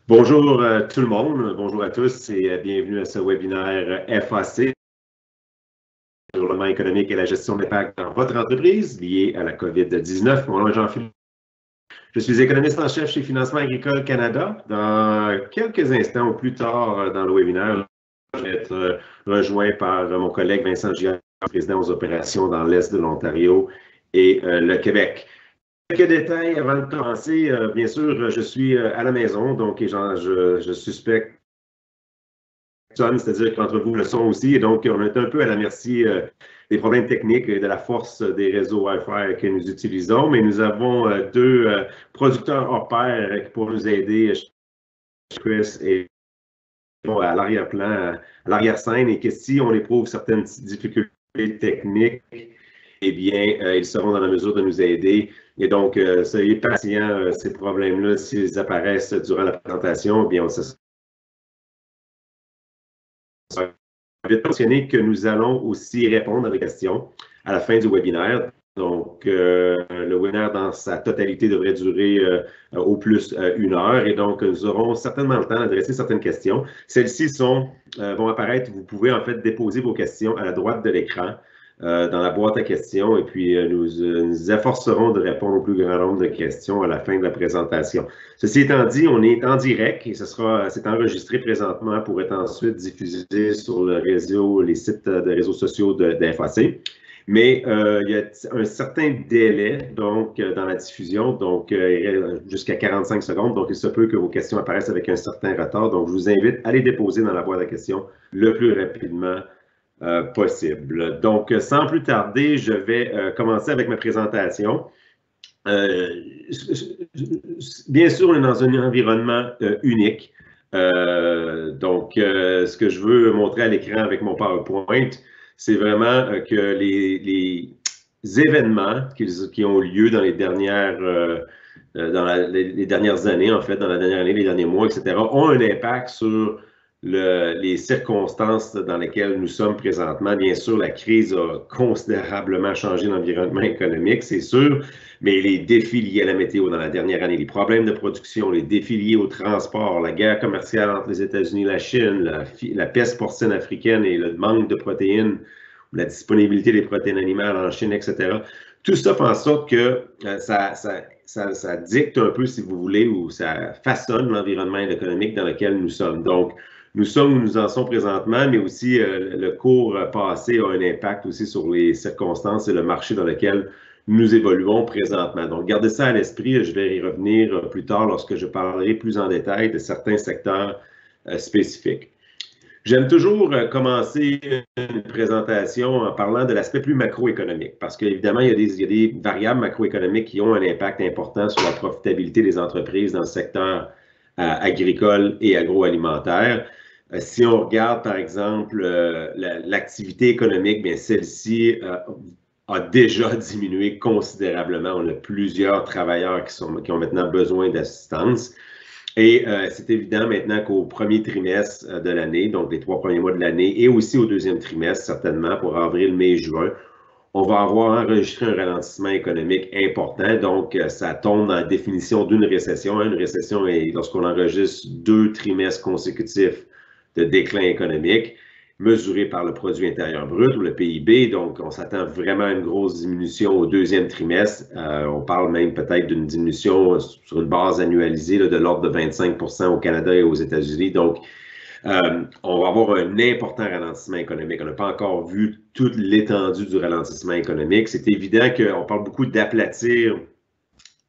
Bonjour tout le monde, bonjour à tous et bienvenue à ce webinaire FAC, le développement économique et la gestion d'impact dans votre entreprise liée à la COVID-19. Mon nom est Jean-Philippe. Je suis économiste en chef chez Financement Agricole Canada. Dans quelques instants ou plus tard dans le webinaire, je vais être rejoint par mon collègue Vincent Giard, président aux opérations dans l'Est de l'Ontario et le Québec. Quelques détails avant de commencer. Bien sûr, je suis à la maison, donc je suspecte, c'est-à-dire qu'entre vous le sont aussi, et donc on est un peu à la merci des problèmes techniques et de la force des réseaux Wi-Fi que nous utilisons, mais nous avons deux producteurs hors pair pour nous aider, Chris et à l'arrière-plan, à l'arrière-scène, et que si on éprouve certaines difficultés techniques, eh bien, ils seront dans la mesure de nous aider. Et donc, soyez patients, ces problèmes-là, s'ils apparaissent durant la présentation, eh bien, on se vais mentionner que nous allons aussi répondre à des questions à la fin du webinaire. Donc, le webinaire dans sa totalité devrait durer au plus 1 heure et donc nous aurons certainement le temps d'adresser certaines questions. Celles-ci vont apparaître, vous pouvez en fait déposer vos questions à la droite de l'écran dans la boîte à questions et puis nous efforcerons de répondre au plus grand nombre de questions à la fin de la présentation. Ceci étant dit, on est en direct et c'est enregistré présentement pour être ensuite diffusé sur les sites de réseaux sociaux d'FAC. Mais il y a un certain délai donc dans la diffusion, donc jusqu'à 45 secondes. Donc, il se peut que vos questions apparaissent avec un certain retard. Donc, je vous invite à les déposer dans la boîte à questions le plus rapidement possible. Donc, sans plus tarder, je vais commencer avec ma présentation. Bien sûr, on est dans un environnement unique. Donc, ce que je veux montrer à l'écran avec mon PowerPoint, c'est vraiment que les événements qui ont lieu dans les dernières années, en fait, dans la dernière année, les derniers mois, etc., ont un impact sur les circonstances dans lesquelles nous sommes présentement. Bien sûr, la crise a considérablement changé l'environnement économique, c'est sûr, mais les défis liés à la météo dans la dernière année, les problèmes de production, les défis liés au transport, la guerre commerciale entre les États-Unis et la Chine, la peste porcine africaine et le manque de protéines, la disponibilité des protéines animales en Chine, etc. Tout ça fait en sorte que ça dicte un peu, si vous voulez, ou ça façonne l'environnement économique dans lequel nous sommes. Donc, nous sommes où nous en sommes présentement, mais aussi le cours passé a un impact aussi sur les circonstances et le marché dans lequel nous évoluons présentement. Donc, gardez ça à l'esprit. Je vais y revenir plus tard lorsque je parlerai plus en détail de certains secteurs spécifiques. J'aime toujours commencer une présentation en parlant de l'aspect plus macroéconomique, parce qu'évidemment, il y a des variables macroéconomiques qui ont un impact important sur la profitabilité des entreprises dans le secteur agricole et agroalimentaire. Si on regarde, par exemple, l'activité économique, bien celle-ci a déjà diminué considérablement. On a plusieurs travailleurs qui ont maintenant besoin d'assistance. Et c'est évident maintenant qu'au premier trimestre de l'année, donc les 3 premiers mois de l'année, et aussi au deuxième trimestre, certainement, pour avril, mai, juin, on va avoir enregistré un ralentissement économique important. Donc, ça tombe dans la définition d'une récession. Une récession est lorsqu'on enregistre 2 trimestres consécutifs de déclin économique, mesuré par le produit intérieur brut ou le PIB. Donc, on s'attend vraiment à une grosse diminution au deuxième trimestre. On parle même peut-être d'une diminution sur une base annualisée là, de l'ordre de 25% au Canada et aux États-Unis. Donc, on va avoir un important ralentissement économique. On n'a pas encore vu toute l'étendue du ralentissement économique. C'est évident qu'on parle beaucoup d'aplatir,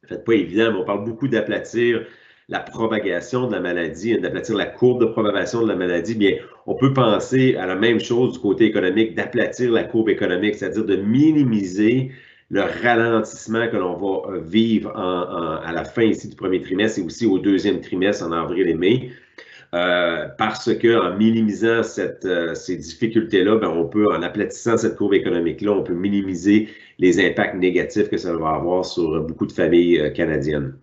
en fait, pas évident, mais on parle beaucoup d'aplatir la propagation de la maladie, d'aplatir la courbe de propagation de la maladie. Bien, on peut penser à la même chose du côté économique, d'aplatir la courbe économique, c'est-à-dire de minimiser le ralentissement que l'on va vivre à la fin ici du premier trimestre et aussi au deuxième trimestre en avril et mai. Parce qu'en minimisant ces difficultés-là, ben, on peut, en aplatissant cette courbe économique-là, on peut minimiser les impacts négatifs que ça va avoir sur beaucoup de familles canadiennes.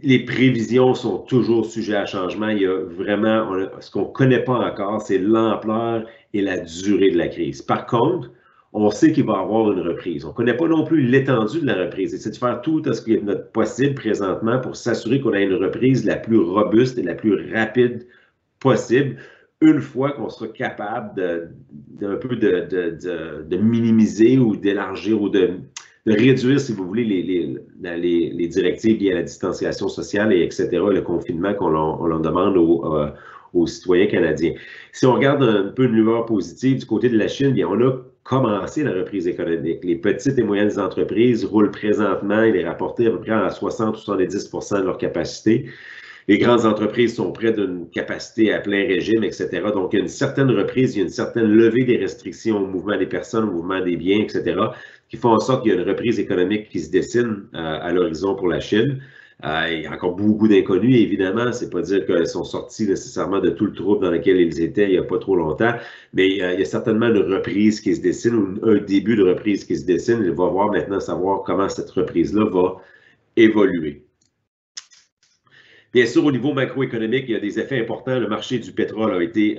Les prévisions sont toujours sujets à changement. Il y a vraiment, ce qu'on ne connaît pas encore, c'est l'ampleur et la durée de la crise. Par contre, on sait qu'il va y avoir une reprise. On ne connaît pas non plus l'étendue de la reprise. Et c'est de faire tout ce qui est notre possible présentement pour s'assurer qu'on a une reprise la plus robuste et la plus rapide possible, une fois qu'on sera capable d'un peu de minimiser ou d'élargir ou de réduire, si vous voulez, les directives liées à la distanciation sociale et etc., le confinement qu'on leur demande aux citoyens canadiens. Si on regarde un peu une lueur positive du côté de la Chine, bien, on a commencé la reprise économique. Les petites et moyennes entreprises roulent présentement, il est rapporté à peu près à 60-70% de leur capacité. Les grandes entreprises sont près d'une capacité à plein régime, etc. Donc, il y a une certaine reprise, il y a une certaine levée des restrictions au mouvement des personnes, au mouvement des biens, etc., qui font en sorte qu'il y a une reprise économique qui se dessine à l'horizon pour la Chine. Il y a encore beaucoup d'inconnus, évidemment. C'est pas dire qu'ils sont sortis nécessairement de tout le trouble dans lequel ils étaient il n'y a pas trop longtemps, mais il y a certainement une reprise qui se dessine, ou un début de reprise qui se dessine. Il va voir maintenant savoir comment cette reprise-là va évoluer. Bien sûr, au niveau macroéconomique, il y a des effets importants. Le marché du pétrole a été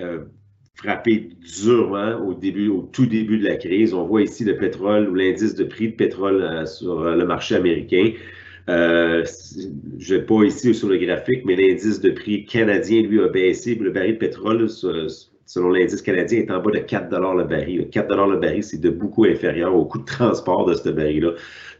frappé durement au tout début de la crise. On voit ici le pétrole ou l'indice de prix de pétrole sur le marché américain. Je ne vais pas ici sur le graphique, mais l'indice de prix canadien, lui, a baissé. Le baril de pétrole, selon l'indice canadien, est en bas de 4 $ le baril. 4 $ le baril, c'est de beaucoup inférieur au coût de transport de ce baril-là.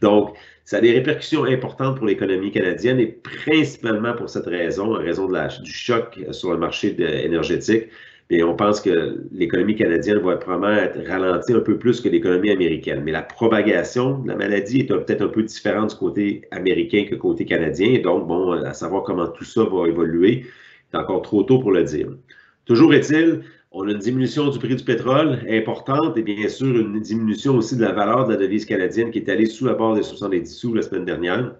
Donc, ça a des répercussions importantes pour l'économie canadienne et principalement pour cette raison, en raison du choc sur le marché énergétique. Et on pense que l'économie canadienne va probablement être ralentie un peu plus que l'économie américaine. Mais la propagation de la maladie est peut-être un peu différente du côté américain que côté canadien. Et donc, bon, à savoir comment tout ça va évoluer, c'est encore trop tôt pour le dire. Toujours est-il, on a une diminution du prix du pétrole importante et bien sûr une diminution aussi de la valeur de la devise canadienne qui est allée sous la barre des 70 sous la semaine dernière.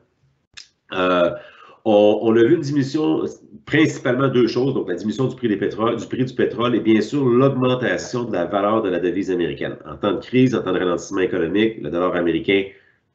On a vu une diminution, principalement deux choses, donc la diminution du prix du pétrole et bien sûr l'augmentation de la valeur de la devise américaine. En temps de crise, en temps de ralentissement économique, le dollar américain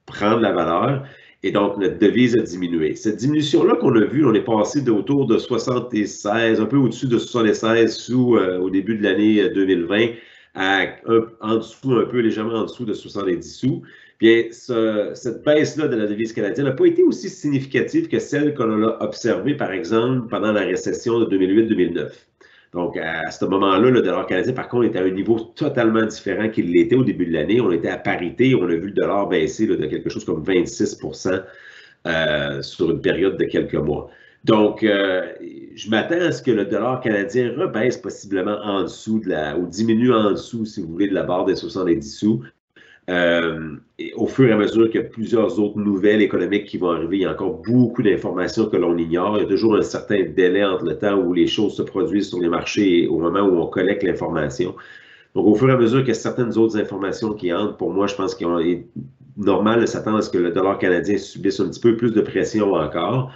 prend de la valeur et donc notre devise a diminué. Cette diminution-là qu'on a vue, on est passé autour de 76, un peu au-dessus de 76 sous au début de l'année 2020, en dessous, un peu légèrement en dessous de 70 sous. Bien, cette baisse-là de la devise canadienne n'a pas été aussi significative que celle qu'on a observée, par exemple, pendant la récession de 2008-2009. Donc, à ce moment-là, le dollar canadien, par contre, était à un niveau totalement différent qu'il l'était au début de l'année. On était à parité, on a vu le dollar baisser de quelque chose comme 26% sur une période de quelques mois. Donc, je m'attends à ce que le dollar canadien rebaisse possiblement en dessous ou diminue en dessous, si vous voulez, de la barre des 70 sous. Et au fur et à mesure qu'il y a plusieurs autres nouvelles économiques qui vont arriver, il y a encore beaucoup d'informations que l'on ignore. Il y a toujours un certain délai entre le temps où les choses se produisent sur les marchés et au moment où on collecte l'information. Donc, au fur et à mesure qu'il y a certaines autres informations qui entrent, pour moi, je pense qu'il est normal de s'attendre à ce que le dollar canadien subisse un petit peu plus de pression encore.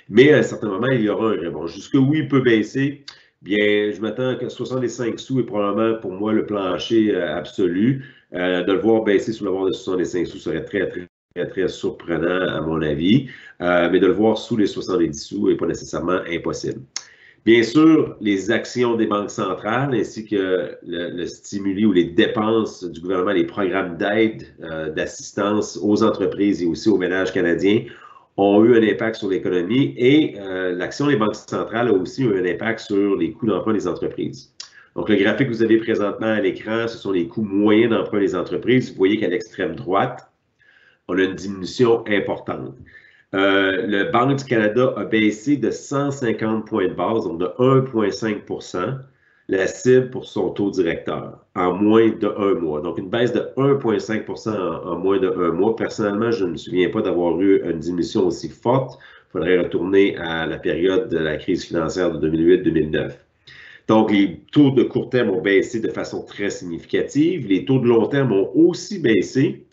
Mais à un certain moment, il y aura un rebond. Jusqu'où il peut baisser? Bien, je m'attends que 65 sous est probablement pour moi le plancher absolu. De le voir baisser sous la barre de 65 sous serait très, très, très, très surprenant à mon avis. Mais de le voir sous les 70 sous n'est pas nécessairement impossible. Bien sûr, les actions des banques centrales ainsi que le stimuli ou les dépenses du gouvernement, les programmes d'aide, d'assistance aux entreprises et aussi aux ménages canadiens ont eu un impact sur l'économie et l'action des banques centrales a aussi eu un impact sur les coûts d'emprunt des entreprises. Donc, le graphique que vous avez présentement à l'écran, ce sont les coûts moyens d'emprunt des entreprises. Vous voyez qu'à l'extrême droite, on a une diminution importante. Le Banque du Canada a baissé de 150 points de base, donc de 1,5 % la cible pour son taux directeur en moins d'1 mois. Donc, une baisse de 1,5 % en moins d'1 mois. Personnellement, je ne me souviens pas d'avoir eu une diminution aussi forte. Il faudrait retourner à la période de la crise financière de 2008-2009. Donc, les taux de court terme ont baissé de façon très significative. Les taux de long terme ont aussi baissé.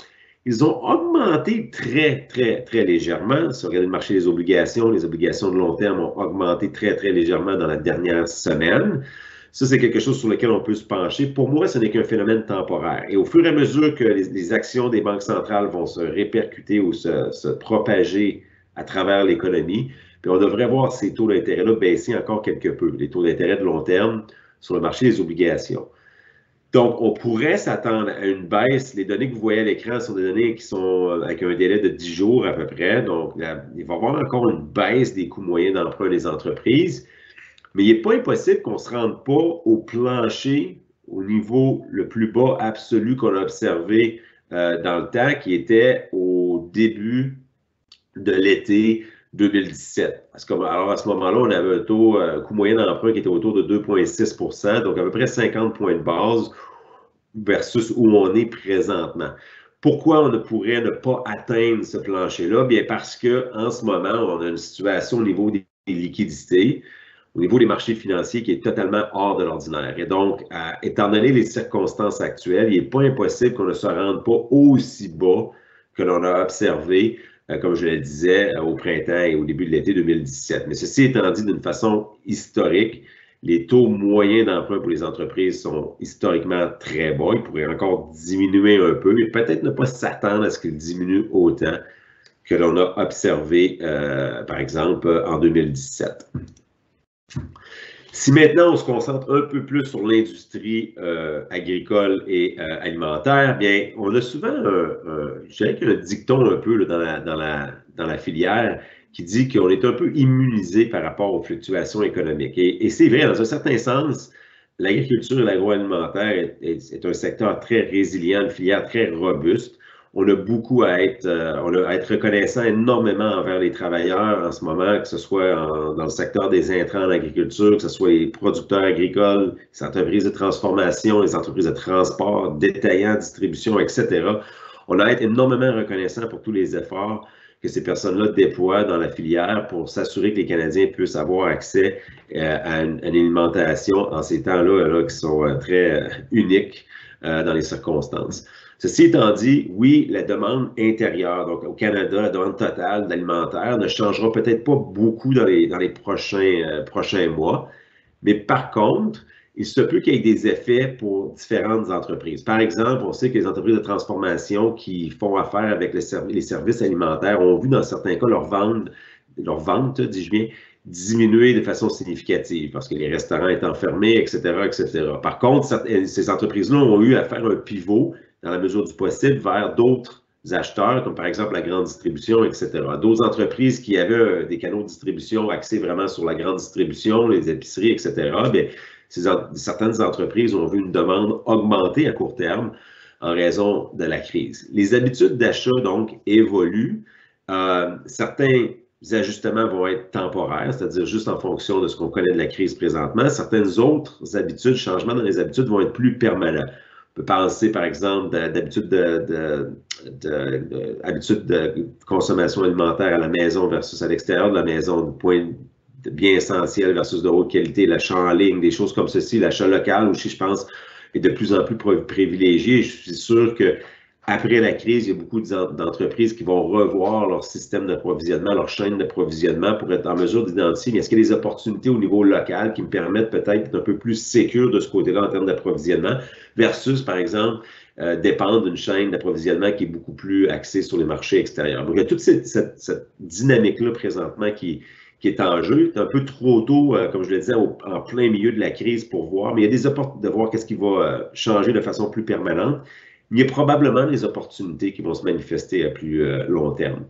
Ils ont augmenté très, très, très légèrement. Si on regarde le marché des obligations, les obligations de long terme ont augmenté très, très légèrement dans la dernière semaine. Ça, c'est quelque chose sur lequel on peut se pencher. Pour moi, ce n'est qu'un phénomène temporaire. Et au fur et à mesure que les actions des banques centrales vont se répercuter ou se propager à travers l'économie, puis on devrait voir ces taux d'intérêt-là baisser encore quelque peu, les taux d'intérêt de long terme sur le marché des obligations. Donc, on pourrait s'attendre à une baisse. Les données que vous voyez à l'écran sont des données qui sont avec un délai de 10 jours à peu près. Donc, il va y avoir encore une baisse des coûts moyens d'emprunt des entreprises. Mais il n'est pas impossible qu'on ne se rende pas au plancher, au niveau le plus bas absolu qu'on a observé dans le temps, qui était au début de l'été 2017. Alors, à ce moment-là, on avait un coût moyen d'emprunt qui était autour de 2,6 %, donc à peu près 50 points de base versus où on est présentement. Pourquoi on ne pourrait ne pas atteindre ce plancher-là? Bien, parce qu'en ce moment, on a une situation au niveau des liquidités, au niveau des marchés financiers qui est totalement hors de l'ordinaire. Et donc, étant donné les circonstances actuelles, il n'est pas impossible qu'on ne se rende pas aussi bas que l'on a observé, comme je le disais, au printemps et au début de l'été 2017. Mais ceci étant dit d'une façon historique, les taux moyens d'emprunt pour les entreprises sont historiquement très bas. Ils pourraient encore diminuer un peu, mais peut-être ne pas s'attendre à ce qu'ils diminuent autant que l'on a observé, par exemple, en 2017. Si maintenant on se concentre un peu plus sur l'industrie agricole et alimentaire, bien, on a souvent, je dirais qu'il y a un dicton un peu là, dans la filière qui dit qu'on est un peu immunisé par rapport aux fluctuations économiques. Et c'est vrai, dans un certain sens, l'agriculture et l'agroalimentaire est un secteur très résilient, une filière très robuste. On a beaucoup à être reconnaissant énormément envers les travailleurs en ce moment, que ce soit dans le secteur des intrants en agriculture, que ce soit les producteurs agricoles, les entreprises de transformation, les entreprises de transport, détaillants, distribution, etc. On a à être énormément reconnaissant pour tous les efforts que ces personnes-là déploient dans la filière pour s'assurer que les Canadiens puissent avoir accès à une alimentation en ces temps-là qui sont très uniques dans les circonstances. Ceci étant dit, oui, la demande intérieure, donc au Canada, la demande totale d'alimentaire ne changera peut-être pas beaucoup dans les prochains mois, mais par contre, il se peut qu'il y ait des effets pour différentes entreprises. Par exemple, on sait que les entreprises de transformation qui font affaire avec les services alimentaires ont vu dans certains cas leur vente, dis-je bien, diminuer de façon significative parce que les restaurants étant fermés, etc., etc. Par contre, ces entreprises-là ont eu à faire un pivot dans la mesure du possible vers d'autres acheteurs, comme par exemple la grande distribution, etc. D'autres entreprises qui avaient des canaux de distribution axés vraiment sur la grande distribution, les épiceries, etc., bien, certaines entreprises ont vu une demande augmenter à court terme en raison de la crise. Les habitudes d'achat, donc, évoluent. Certains ajustements vont être temporaires, c'est-à-dire juste en fonction de ce qu'on connaît de la crise présentement. Certaines autres habitudes, changements dans les habitudes vont être plus permanents. On peut penser, par exemple, d'habitudes de consommation alimentaire à la maison versus à l'extérieur de la maison, de points de biens essentiels versus de haute qualité, l'achat en ligne, des choses comme ceci, l'achat local aussi, je pense, est de plus en plus privilégié. Je suis sûr que après la crise, il y a beaucoup d'entreprises qui vont revoir leur système d'approvisionnement, leur chaîne d'approvisionnement pour être en mesure d'identifier est-ce qu'il y a des opportunités au niveau local qui me permettent peut-être d'être un peu plus sécure de ce côté-là en termes d'approvisionnement versus, par exemple, dépendre d'une chaîne d'approvisionnement qui est beaucoup plus axée sur les marchés extérieurs. Donc, il y a toute cette dynamique-là présentement qui est en jeu. C'est un peu trop tôt, comme je le disais, en plein milieu de la crise pour voir, mais il y a des opportunités de voir qu'est-ce qui va changer de façon plus permanente. Il y a probablement des opportunités qui vont se manifester à plus long terme.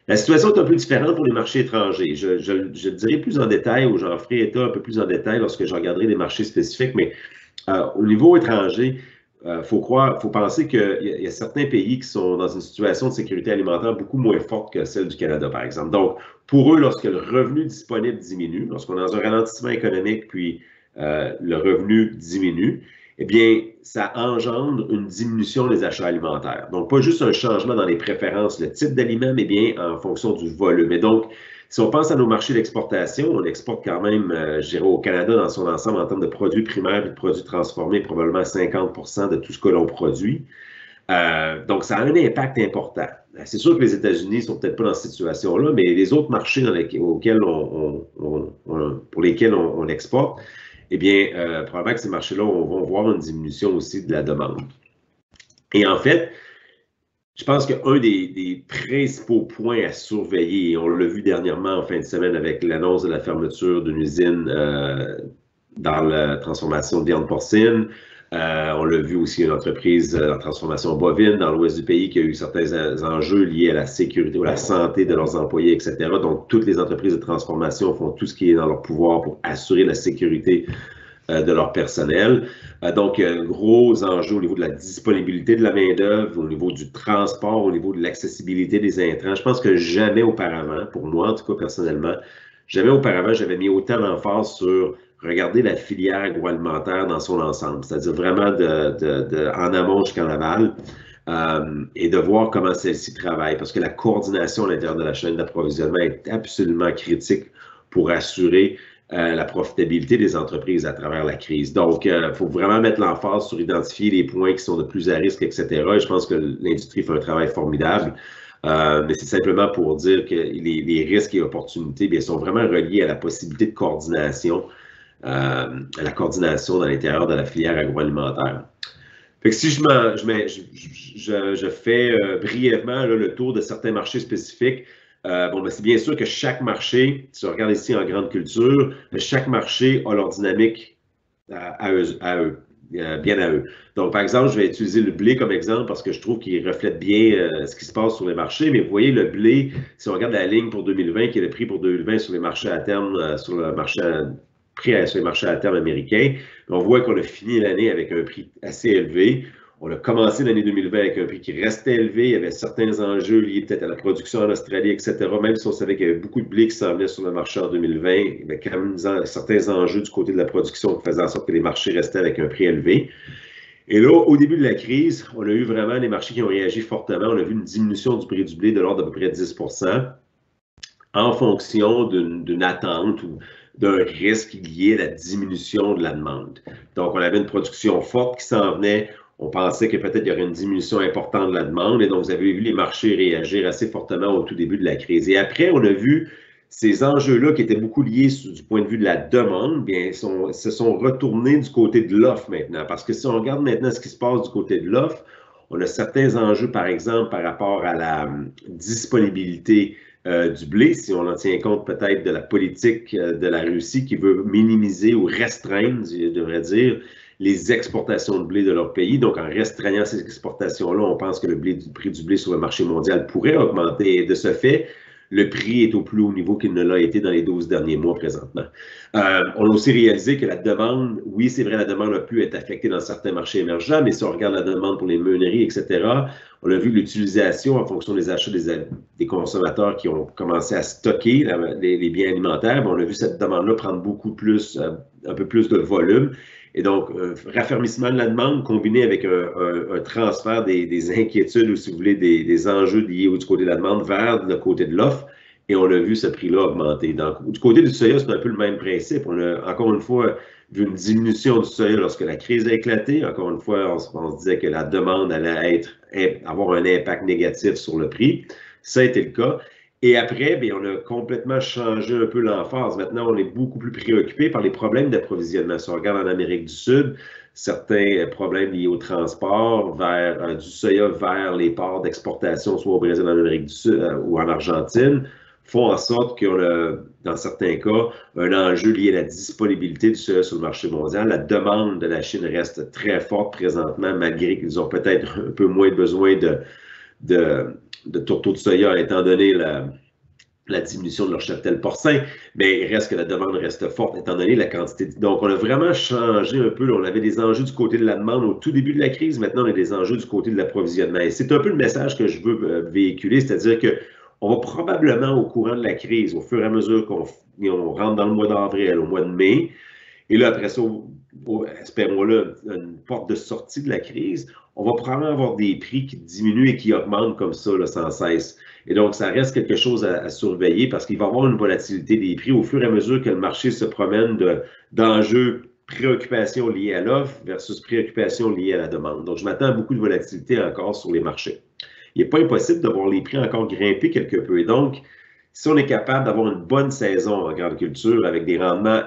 La situation est un peu différente pour les marchés étrangers. Je le dirai plus en détail ou j'en ferai état un peu plus en détail lorsque je regarderai les marchés spécifiques, mais au niveau étranger, faut penser qu'il y a certains pays qui sont dans une situation de sécurité alimentaire beaucoup moins forte que celle du Canada, par exemple. Donc, pour eux, lorsque le revenu disponible diminue, lorsqu'on est dans un ralentissement économique, puis le revenu diminue, eh bien, ça engendre une diminution des achats alimentaires. Donc, pas juste un changement dans les préférences, le type d'aliment, mais bien en fonction du volume. Et donc, si on pense à nos marchés d'exportation, on exporte quand même, je dirais, au Canada dans son ensemble en termes de produits primaires et de produits transformés, probablement 50 % de tout ce que l'on produit. Donc, ça a un impact important. C'est sûr que les États-Unis ne sont peut-être pas dans cette situation-là, mais les autres marchés pour lesquels on exporte, eh bien, probablement que ces marchés-là vont voir une diminution aussi de la demande. Et en fait, je pense qu'un des principaux points à surveiller, et on l'a vu dernièrement en fin de semaine avec l'annonce de la fermeture d'une usine dans la transformation de viande porcine, On l'a vu aussi, une entreprise en transformation bovine dans l'ouest du pays qui a eu certains enjeux liés à la sécurité ou la santé de leurs employés, etc. Donc, toutes les entreprises de transformation font tout ce qui est dans leur pouvoir pour assurer la sécurité de leur personnel. Donc, gros enjeux au niveau de la disponibilité de la main-d'œuvre, au niveau du transport, au niveau de l'accessibilité des intrants. Je pense que jamais auparavant, pour moi en tout cas personnellement, jamais auparavant, j'avais mis autant d'emphase sur regarder la filière agroalimentaire dans son ensemble, c'est-à-dire vraiment en amont jusqu'en aval, et de voir comment celle-ci travaille, parce que la coordination à l'intérieur de la chaîne d'approvisionnement est absolument critique pour assurer la profitabilité des entreprises à travers la crise. Donc, il faut vraiment mettre l'emphase sur identifier les points qui sont de plus à risque, etc. Et je pense que l'industrie fait un travail formidable. Mais c'est simplement pour dire que les risques et opportunités bien, sont vraiment reliés à la possibilité de coordination, à la coordination dans l'intérieur de la filière agroalimentaire. Fait que si je fais brièvement là, le tour de certains marchés spécifiques, bon, ben, c'est bien sûr que chaque marché, si on regarde ici en grande culture, chaque marché a leur dynamique à eux, bien à eux. Donc, par exemple, je vais utiliser le blé comme exemple parce que je trouve qu'il reflète bien ce qui se passe sur les marchés. Mais vous voyez, le blé, si on regarde la ligne pour 2020, qui est le prix pour 2020 sur les marchés à terme, sur le marché sur les marchés à terme américains, on voit qu'on a fini l'année avec un prix assez élevé. On a commencé l'année 2020 avec un prix qui restait élevé. Il y avait certains enjeux liés peut-être à la production en Australie, etc. Même si on savait qu'il y avait beaucoup de blé qui s'en venait sur le marché en 2020, il y avait quand même certains enjeux du côté de la production qui faisaient en sorte que les marchés restaient avec un prix élevé. Et là, au début de la crise, on a eu vraiment des marchés qui ont réagi fortement. On a vu une diminution du prix du blé de l'ordre d'à peu près 10 en fonction d'une attente ou d'un risque lié à la diminution de la demande. Donc, on avait une production forte qui s'en venait. On pensait que peut-être il y aurait une diminution importante de la demande. Et donc, vous avez vu les marchés réagir assez fortement au tout début de la crise. Et après, on a vu ces enjeux-là qui étaient beaucoup liés du point de vue de la demande, bien, se sont retournés du côté de l'offre maintenant. Parce que si on regarde maintenant ce qui se passe du côté de l'offre, on a certains enjeux, par exemple, par rapport à la disponibilité du blé, si on en tient compte peut-être de la politique de la Russie qui veut minimiser ou restreindre, je devrais dire, les exportations de blé de leur pays. Donc, en restreignant ces exportations-là, on pense que le prix du blé sur le marché mondial pourrait augmenter. Et de ce fait, le prix est au plus haut niveau qu'il ne l'a été dans les 12 derniers mois présentement. On a aussi réalisé que la demande, oui, c'est vrai, la demande a pu être affectée dans certains marchés émergents, mais si on regarde la demande pour les meuneries, etc., on a vu l'utilisation en fonction des achats des consommateurs qui ont commencé à stocker les biens alimentaires. On a vu cette demande-là prendre beaucoup plus, un peu plus de volume. Et donc, raffermissement de la demande combiné avec un transfert des inquiétudes ou, si vous voulez, des enjeux liés du côté de la demande vers le côté de l'offre. Et on a vu ce prix-là augmenter. Donc, du côté du soya, c'est un peu le même principe. On a, encore une fois, vu une diminution du soya lorsque la crise a éclaté. Encore une fois, on se disait que la demande allait avoir un impact négatif sur le prix. Ça a été le cas. Et après, bien, on a complètement changé un peu l'emphase. Maintenant, on est beaucoup plus préoccupé par les problèmes d'approvisionnement. Si on regarde en Amérique du Sud, certains problèmes liés au transport du soya vers les ports d'exportation, soit au Brésil, en Amérique du Sud ou en Argentine, font en sorte qu'on a, dans certains cas, un enjeu lié à la disponibilité du soya sur le marché mondial. La demande de la Chine reste très forte présentement, malgré qu'ils ont peut-être un peu moins besoin de tourteaux de soya, étant donné la diminution de leur cheptel porcin, mais il reste que la demande reste forte, étant donné la quantité. Donc, on a vraiment changé un peu. On avait des enjeux du côté de la demande au tout début de la crise. Maintenant, on a des enjeux du côté de l'approvisionnement. Et c'est un peu le message que je veux véhiculer, c'est-à-dire que on va probablement, au courant de la crise, au fur et à mesure qu'on rentre dans le mois d'avril, au mois de mai, et là, après ça, espérons-le, une porte de sortie de la crise, on va probablement avoir des prix qui diminuent et qui augmentent comme ça là, sans cesse. Et donc, ça reste quelque chose à surveiller parce qu'il va y avoir une volatilité des prix au fur et à mesure que le marché se promène d'enjeux, préoccupations liées à l'offre versus préoccupations liées à la demande. Donc, je m'attends à beaucoup de volatilité encore sur les marchés. Il n'est pas impossible de voir les prix encore grimper quelque peu. Et donc, si on est capable d'avoir une bonne saison en grande culture avec des rendements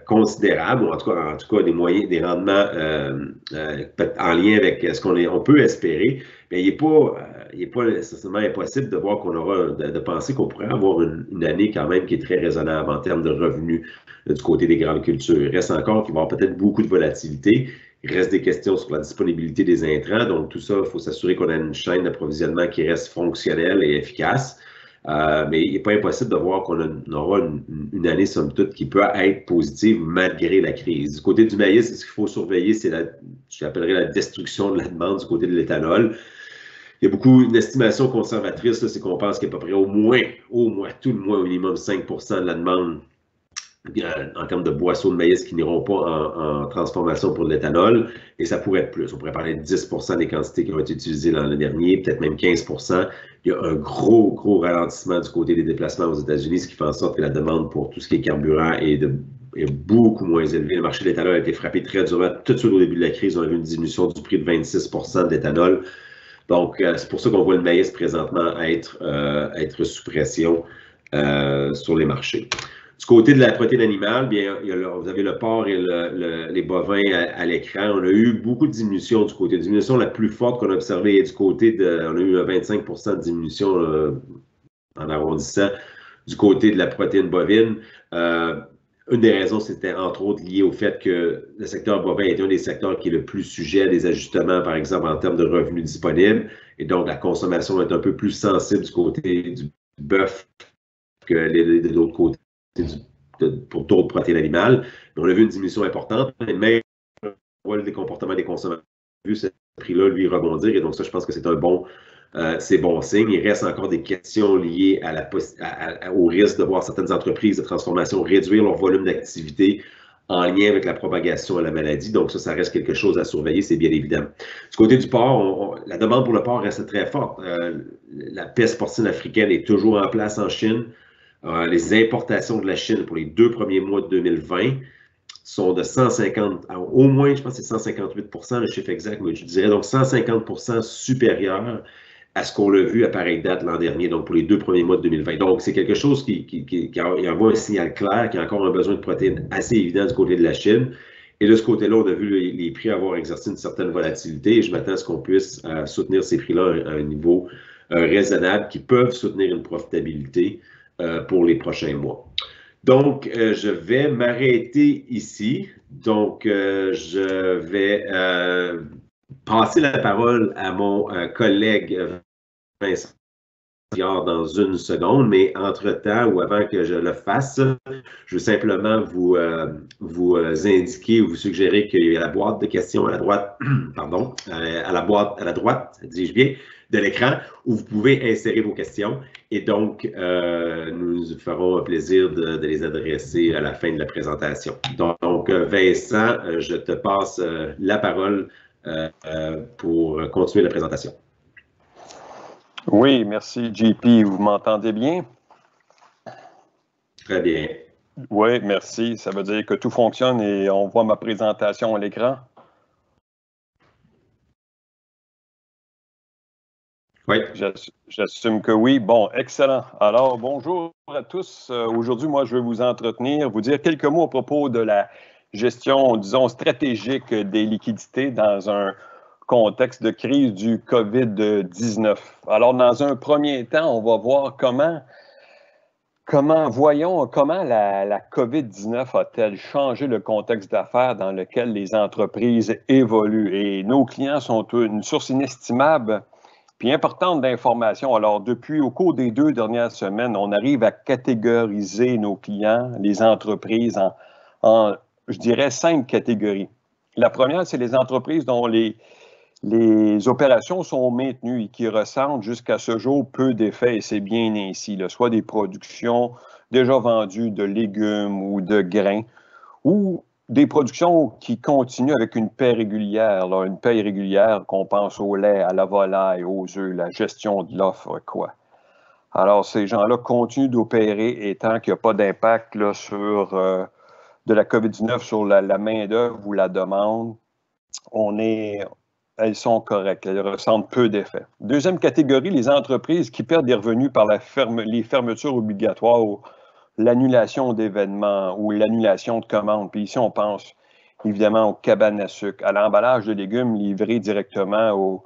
considérables, ou en tout cas des moyens, des rendements en lien avec ce on peut espérer, mais il n'est pas nécessairement impossible de voir qu'on aura, de penser qu'on pourrait avoir une année quand même qui est très raisonnable en termes de revenus du côté des grandes cultures. Il reste encore qu'il va y avoir peut-être beaucoup de volatilité Il reste des questions sur la disponibilité des intrants. Donc, tout ça, il faut s'assurer qu'on a une chaîne d'approvisionnement qui reste fonctionnelle et efficace. Mais il n'est pas impossible de voir qu'on aura une année, somme toute, qui peut être positive malgré la crise. Du côté du maïs, ce qu'il faut surveiller, c'est je l'appellerais la destruction de la demande du côté de l'éthanol. Il y a beaucoup une estimation conservatrice, c'est qu'on pense qu'il y a à peu près au moins, tout le moins, au minimum 5 de la demande en termes de boisseaux de maïs qui n'iront pas en transformation pour de l'éthanol, et ça pourrait être plus. On pourrait parler de 10 des quantités qui ont été utilisées l'an dernier, peut-être même 15 Il y a un gros ralentissement du côté des déplacements aux États-Unis, ce qui fait en sorte que la demande pour tout ce qui est carburant est beaucoup moins élevée. Le marché de l'éthanol a été frappé très durement. Tout de suite au début de la crise, on a vu une diminution du prix de 26 d'éthanol. Donc, c'est pour ça qu'on voit le maïs présentement être sous pression sur les marchés. Du côté de la protéine animale, bien, vous avez le porc et les bovins à l'écran. On a eu beaucoup de diminution du côté. La diminution la plus forte qu'on a observée est du côté on a eu 25 de diminution en arrondissant du côté de la protéine bovine. Une des raisons, c'était entre autres lié au fait que le secteur bovin est un des secteurs qui est le plus sujet à des ajustements, par exemple, en termes de revenus disponibles. Et donc, la consommation est un peu plus sensible du côté du bœuf que de l'autre côté pour d'autres protéines animales. Mais on a vu une diminution importante, mais on voit le comportement des consommateurs. On a vu ce prix-là, lui, rebondir. Et donc, ça, je pense que c'est bon signe. Il reste encore des questions liées au risque de voir certaines entreprises de transformation réduire leur volume d'activité en lien avec la propagation de la maladie. Donc, ça reste quelque chose à surveiller, c'est bien évident. Du côté du porc, la demande pour le porc reste très forte. La peste porcine africaine est toujours en place en Chine. Les importations de la Chine pour les 2 premiers mois de 2020 sont de 150, au moins, je pense que c'est 158 le chiffre exact, mais je dirais donc 150 supérieur à ce qu'on l'a vu à pareille date l'an dernier, donc pour les 2 premiers mois de 2020. Donc, c'est quelque chose qui envoie un signal clair, qui a encore un besoin de protéines assez évident du côté de la Chine. Et de ce côté-là, on a vu les prix avoir exercé une certaine volatilité et je m'attends à ce qu'on puisse soutenir ces prix-là à un niveau raisonnable qui peuvent soutenir une profitabilité pour les prochains mois. Donc, je vais m'arrêter ici. Donc, je vais passer la parole à mon collègue Vincent dans une seconde, mais entre-temps ou avant que je le fasse, je veux simplement vous indiquer ou vous suggérer qu'il y a la boîte de questions à la droite, pardon, à la droite, dis-je bien, de l'écran où vous pouvez insérer vos questions et donc nous ferons un plaisir de les adresser à la fin de la présentation. Donc Vincent, je te passe la parole pour continuer la présentation. Oui, merci JP. Vous m'entendez bien? Très bien. Oui, merci. Ça veut dire que tout fonctionne et on voit ma présentation à l'écran? Oui. J'assume que oui. Bon, excellent. Alors, bonjour à tous. Aujourd'hui, moi, je vais vous entretenir, vous dire quelques mots à propos de la gestion, disons, stratégique des liquidités dans un contexte de crise du COVID-19. Alors, dans un premier temps, on va voir comment la COVID-19 a-t-elle changé le contexte d'affaires dans lequel les entreprises évoluent. Et nos clients sont une source inestimable puis importante d'informations. Alors, au cours des 2 dernières semaines, on arrive à catégoriser nos clients, les entreprises, en je dirais, 5 catégories. La première, c'est les entreprises dont les opérations sont maintenues et qui ressentent jusqu'à ce jour peu d'effets, et c'est bien ainsi, là, soit des productions déjà vendues de légumes ou de grains, ou des productions qui continuent avec une paie régulière, là, une paie régulière qu'on pense au lait, à la volaille, aux œufs, la gestion de l'offre, quoi. Alors, ces gens-là continuent d'opérer et tant qu'il n'y a pas d'impact là, de la COVID-19 sur la main-d'œuvre ou la demande, elles sont correctes, elles ressentent peu d'effets. Deuxième catégorie, les entreprises qui perdent des revenus par les fermetures obligatoires ou l'annulation d'événements ou l'annulation de commandes. Puis ici, on pense évidemment aux cabanes à sucre, à l'emballage de légumes livrés directement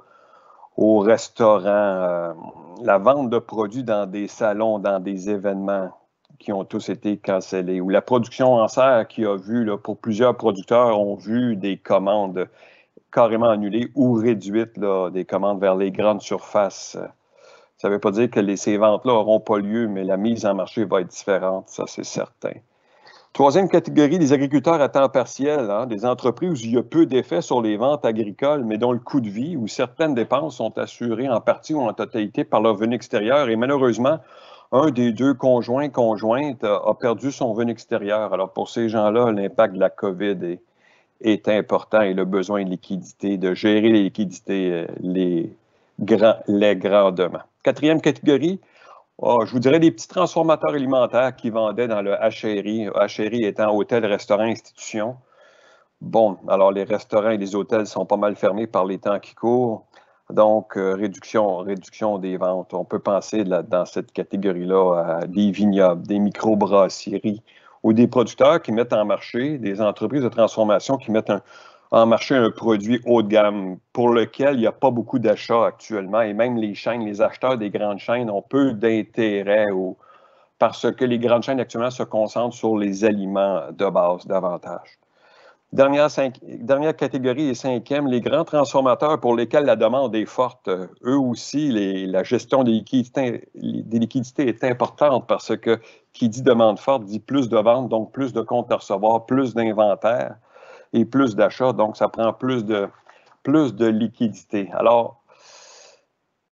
au restaurant, la vente de produits dans des salons, dans des événements qui ont tous été cancellés, ou la production en serre qui a vu, là, pour plusieurs producteurs, ont vu des commandes carrément annulées ou réduites, là, des commandes vers les grandes surfaces. Ça ne veut pas dire que ces ventes-là n'auront pas lieu, mais la mise en marché va être différente, ça c'est certain. Troisième catégorie, les agriculteurs à temps partiel, hein, des entreprises où il y a peu d'effet sur les ventes agricoles, mais dont le coût de vie ou certaines dépenses sont assurées en partie ou en totalité par leur revenu extérieur. Et malheureusement, un des deux conjointes a perdu son revenu extérieur. Alors pour ces gens-là, l'impact de la COVID est important et le besoin de liquidité, de gérer les liquidités, les grandement. Quatrième catégorie, je vous dirais des petits transformateurs alimentaires qui vendaient dans le HRI, HRI étant hôtel, restaurant, institution. Bon, alors les restaurants et les hôtels sont pas mal fermés par les temps qui courent, donc réduction des ventes. On peut penser dans cette catégorie-là à des vignobles, des microbrasseries ou des producteurs qui mettent en marché, des entreprises de transformation qui mettent en marché un produit haut de gamme pour lequel il n'y a pas beaucoup d'achats actuellement. Et même les chaînes, les acheteurs des grandes chaînes ont peu d'intérêt parce que les grandes chaînes actuellement se concentrent sur les aliments de base davantage. Dernière catégorie et cinquième, les grands transformateurs pour lesquels la demande est forte. Eux aussi, la gestion des liquidités est importante parce que qui dit demande forte dit plus de ventes, donc plus de comptes à recevoir, plus d'inventaire et plus d'achats, donc ça prend plus de liquidités. Alors,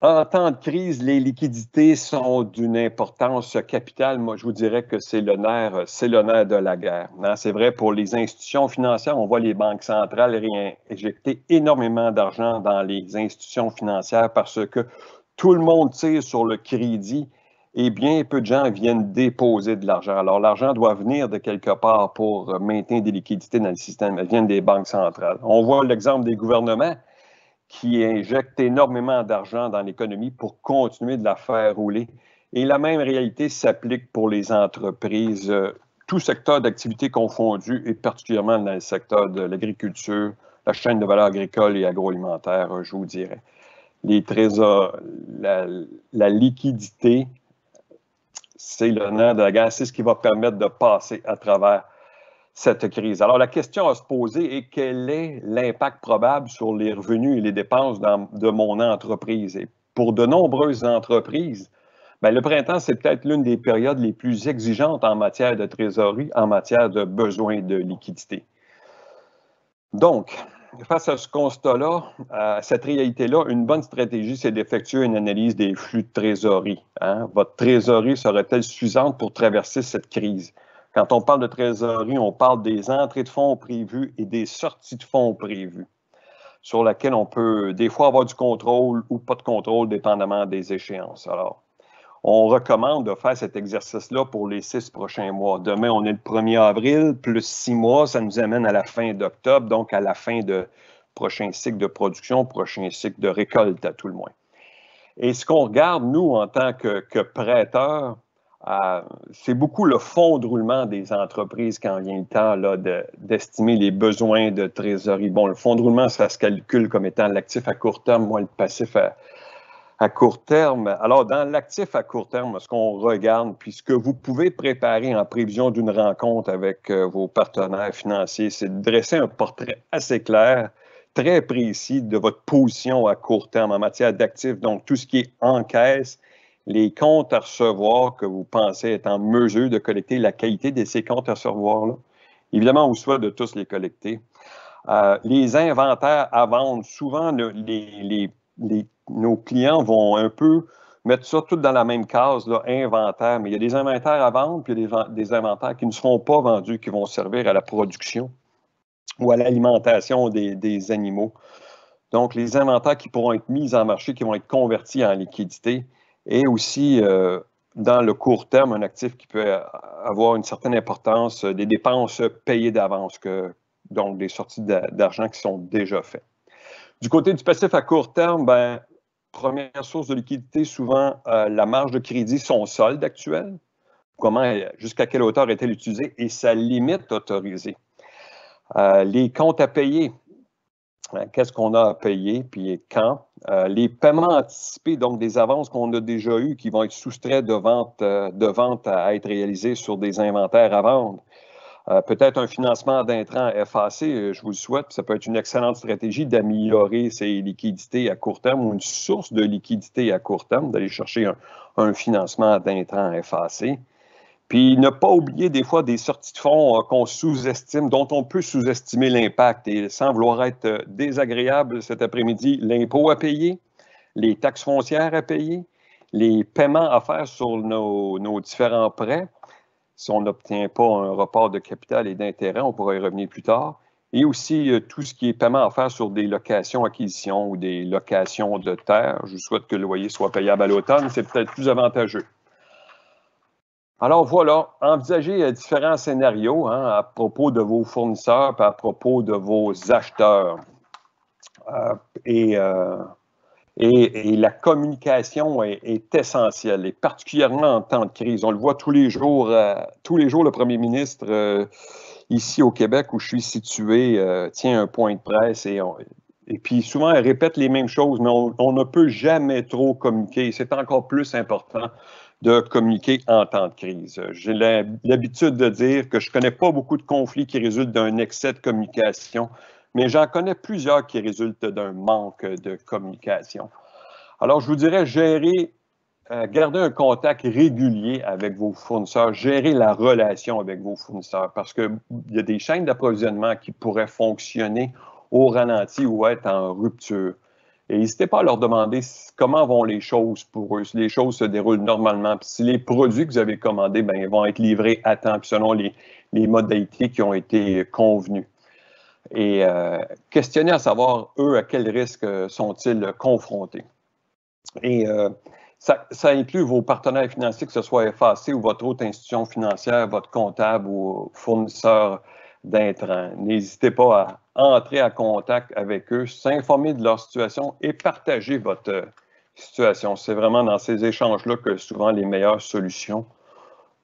en temps de crise, les liquidités sont d'une importance capitale. Moi, je vous dirais que c'est le nerf de la guerre. Hein? C'est vrai pour les institutions financières. On voit les banques centrales réinjecter énormément d'argent dans les institutions financières parce que tout le monde tire sur le crédit et bien peu de gens viennent déposer de l'argent. Alors, l'argent doit venir de quelque part pour maintenir des liquidités dans le système. Elles viennent des banques centrales. On voit l'exemple des gouvernements qui injectent énormément d'argent dans l'économie pour continuer de la faire rouler. Et la même réalité s'applique pour les entreprises, tout secteur d'activité confondu, et particulièrement dans le secteur de l'agriculture, la chaîne de valeur agricole et agroalimentaire, je vous dirais. Les trésors, la liquidité, c'est le nerf de la guerre, c'est ce qui va permettre de passer à travers cette crise. Alors, la question à se poser est quel est l'impact probable sur les revenus et les dépenses de mon entreprise? Et pour de nombreuses entreprises, bien, le printemps, c'est peut-être l'une des périodes les plus exigeantes en matière de trésorerie, en matière de besoin de liquidité. Donc, face à ce constat-là, à cette réalité-là, une bonne stratégie, c'est d'effectuer une analyse des flux de trésorerie. Hein? Votre trésorerie serait-elle suffisante pour traverser cette crise? Quand on parle de trésorerie, on parle des entrées de fonds prévues et des sorties de fonds prévues, sur laquelle on peut des fois avoir du contrôle ou pas de contrôle, dépendamment des échéances. Alors, on recommande de faire cet exercice-là pour les 6 prochains mois. Demain, on est le 1er avril, plus 6 mois, ça nous amène à la fin d'octobre, donc à la fin de prochain cycle de production, prochain cycle de récolte à tout le moins. Et ce qu'on regarde, nous, en tant que prêteurs, c'est beaucoup le fonds de roulement des entreprises quand vient le temps d'estimer les besoins de trésorerie. Bon, le fonds de roulement, ça se calcule comme étant l'actif à court terme, moins le passif à court terme. Alors, dans l'actif à court terme, ce qu'on regarde, puis ce que vous pouvez préparer en prévision d'une rencontre avec vos partenaires financiers, c'est de dresser un portrait assez clair, très précis de votre position à court terme en matière d'actifs, donc tout ce qui est en caisse, les comptes à recevoir que vous pensez être en mesure de collecter, la qualité de ces comptes à recevoir-là. Évidemment, on souhaite de tous les collecter. Les inventaires à vendre, souvent, nos clients vont un peu mettre ça tout dans la même case, là, inventaire, mais il y a des inventaires à vendre, puis il y a des inventaires qui ne seront pas vendus, qui vont servir à la production ou à l'alimentation des animaux. Donc, les inventaires qui pourront être mis en marché, qui vont être convertis en liquidité, et aussi, dans le court terme, un actif qui peut avoir une certaine importance, des dépenses payées d'avance, donc des sorties d'argent qui sont déjà faites. Du côté du passif à court terme, bien, première source de liquidité, souvent la marge de crédit, son solde actuel, jusqu'à quelle hauteur est-elle utilisée et sa limite autorisée. Les comptes à payer. Qu'est-ce qu'on a à payer, puis quand. Les paiements anticipés, donc des avances qu'on a déjà eues qui vont être soustraits de vente à être réalisées sur des inventaires à vendre. Peut-être un financement d'intrants effacé, je vous le souhaite. Ça peut être une excellente stratégie d'améliorer ses liquidités à court terme ou une source de liquidité à court terme, d'aller chercher un financement d'intrants effacé. Puis ne pas oublier des fois des sorties de fonds qu'on sous-estime, dont on peut sous-estimer l'impact. Et sans vouloir être désagréable cet après-midi, l'impôt à payer, les taxes foncières à payer, les paiements à faire sur nos différents prêts. Si on n'obtient pas un report de capital et d'intérêt, on pourra y revenir plus tard. Et aussi tout ce qui est paiement à faire sur des locations-acquisitions ou des locations de terre. Je souhaite que le loyer soit payable à l'automne. C'est peut-être plus avantageux. Alors voilà, envisagez différents scénarios à propos de vos fournisseurs et à propos de vos acheteurs. Et la communication est essentielle, et particulièrement en temps de crise. On le voit tous les jours, le premier ministre ici au Québec, où je suis situé, tient un point de presse et puis souvent, elle répète les mêmes choses, mais on ne peut jamais trop communiquer. C'est encore plus important de communiquer en temps de crise. J'ai l'habitude de dire que je ne connais pas beaucoup de conflits qui résultent d'un excès de communication, mais j'en connais plusieurs qui résultent d'un manque de communication. Alors, je vous dirais, garder un contact régulier avec vos fournisseurs, gérer la relation avec vos fournisseurs, parce qu'il y a des chaînes d'approvisionnement qui pourraient fonctionner au ralenti ou être en rupture. Et n'hésitez pas à leur demander comment vont les choses pour eux, si les choses se déroulent normalement, puis si les produits que vous avez commandés vont être livrés à temps, puis selon les modalités qui ont été convenues. Et questionner à savoir, eux, à quel risque sont-ils confrontés. Et ça inclut vos partenaires financiers, que ce soit FAC ou votre autre institution financière, votre comptable ou fournisseur d'intrants. N'hésitez pas à entrer en contact avec eux, s'informer de leur situation et partager votre situation. C'est vraiment dans ces échanges-là que souvent les meilleures solutions